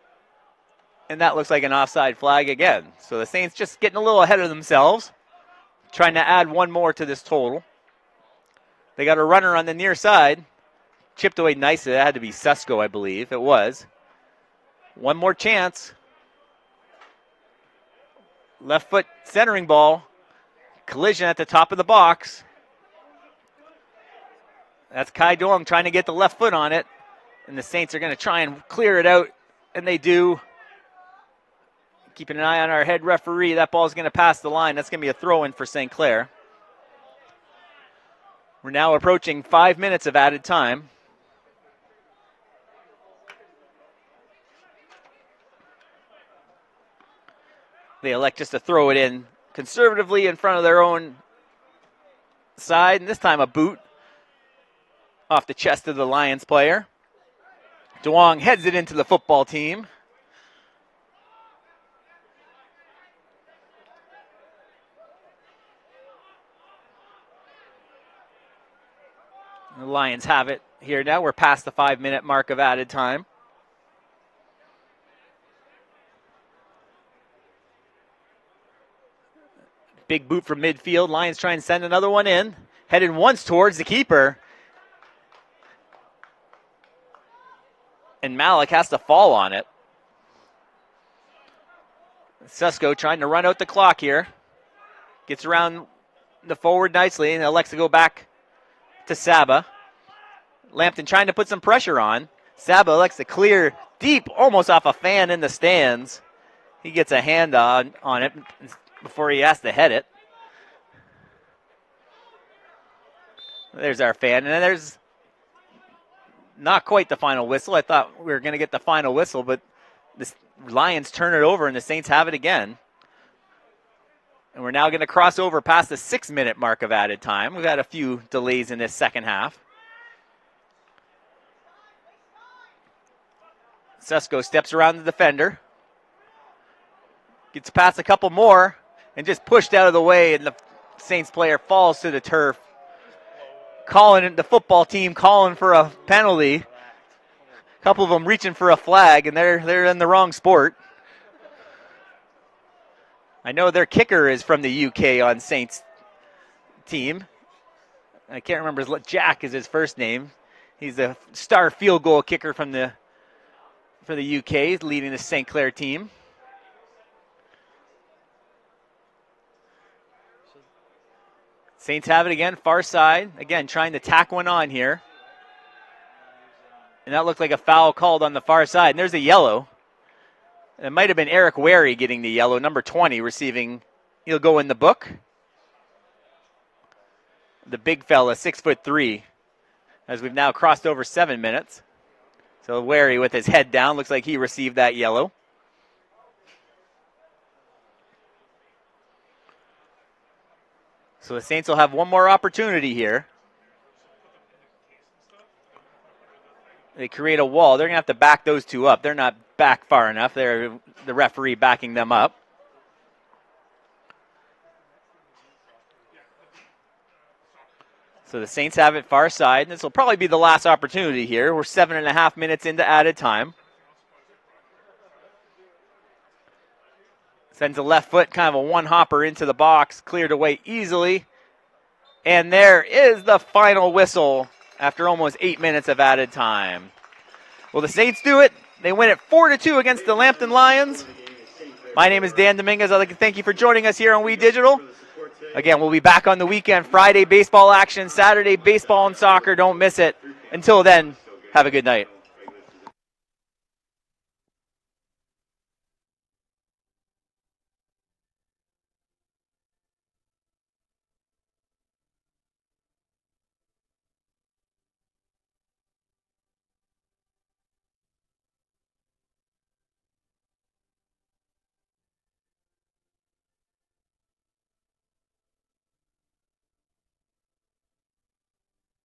and that looks like an offside flag again. So the Saints just getting a little ahead of themselves, trying to add one more to this total. They got a runner on the near side. Chipped away nicely. That had to be Susko, I believe. It was. One more chance. Left foot centering ball. Collision at the top of the box. That's Kai Dong trying to get the left foot on it. And the Saints are going to try and clear it out. And they do. Keeping an eye on our head referee. That ball is going to pass the line. That's going to be a throw-in for St. Clair. We're now approaching 5 minutes of added time. They elect just to throw it in conservatively in front of their own side. And this time a boot off the chest of the Lions player. Duong heads it into the football team. The Lions have it here now. We're past the 5-minute mark of added time. Big boot from midfield. Lions try and send another one in. Headed once towards the keeper. And Malik has to fall on it. Susko trying to run out the clock here. Gets around the forward nicely and elects to go back to Saba. Lambton trying to put some pressure on. Saba elects to clear deep, almost off a fan in the stands. He gets a hand on it before he has to head it. There's our fan. And then there's not quite the final whistle. I thought we were going to get the final whistle, but the Lions turn it over and the Saints have it again. And we're now going to cross over past the 6-minute mark of added time. We've had a few delays in this second half. Susko steps around the defender. Gets past a couple more and just pushed out of the way, and the Saints player falls to the turf. The football team calling for a penalty. A couple of them reaching for a flag, and they're in the wrong sport. I know their kicker is from the UK on Saints team. I can't remember. Jack is his first name. He's the star field goal kicker for the UK, leading the St. Clair team. Saints have it again, far side. Again, trying to tack one on here. And that looked like a foul called on the far side. And there's a yellow. It might have been Eric Wary getting the yellow, number 20, receiving. He'll go in the book. The big fella, 6'3", as we've now crossed over 7 minutes. So Wary with his head down, looks like he received that yellow. So the Saints will have one more opportunity here. They create a wall. They're going to have to back those two up. They're not back far enough. They're the referee backing them up. So the Saints have it far side. This will probably be the last opportunity here. We're 7.5 minutes into added time. Sends a left foot, kind of a one-hopper into the box, cleared away easily. And there is the final whistle after almost 8 minutes of added time. Well, the Saints do it. They win it 4-2 against the Lambton Lions. My name is Dan Dominguez. I'd like to thank you for joining us here on We Digital. Again, we'll be back on the weekend. Friday baseball action, Saturday baseball and soccer. Don't miss it. Until then, have a good night.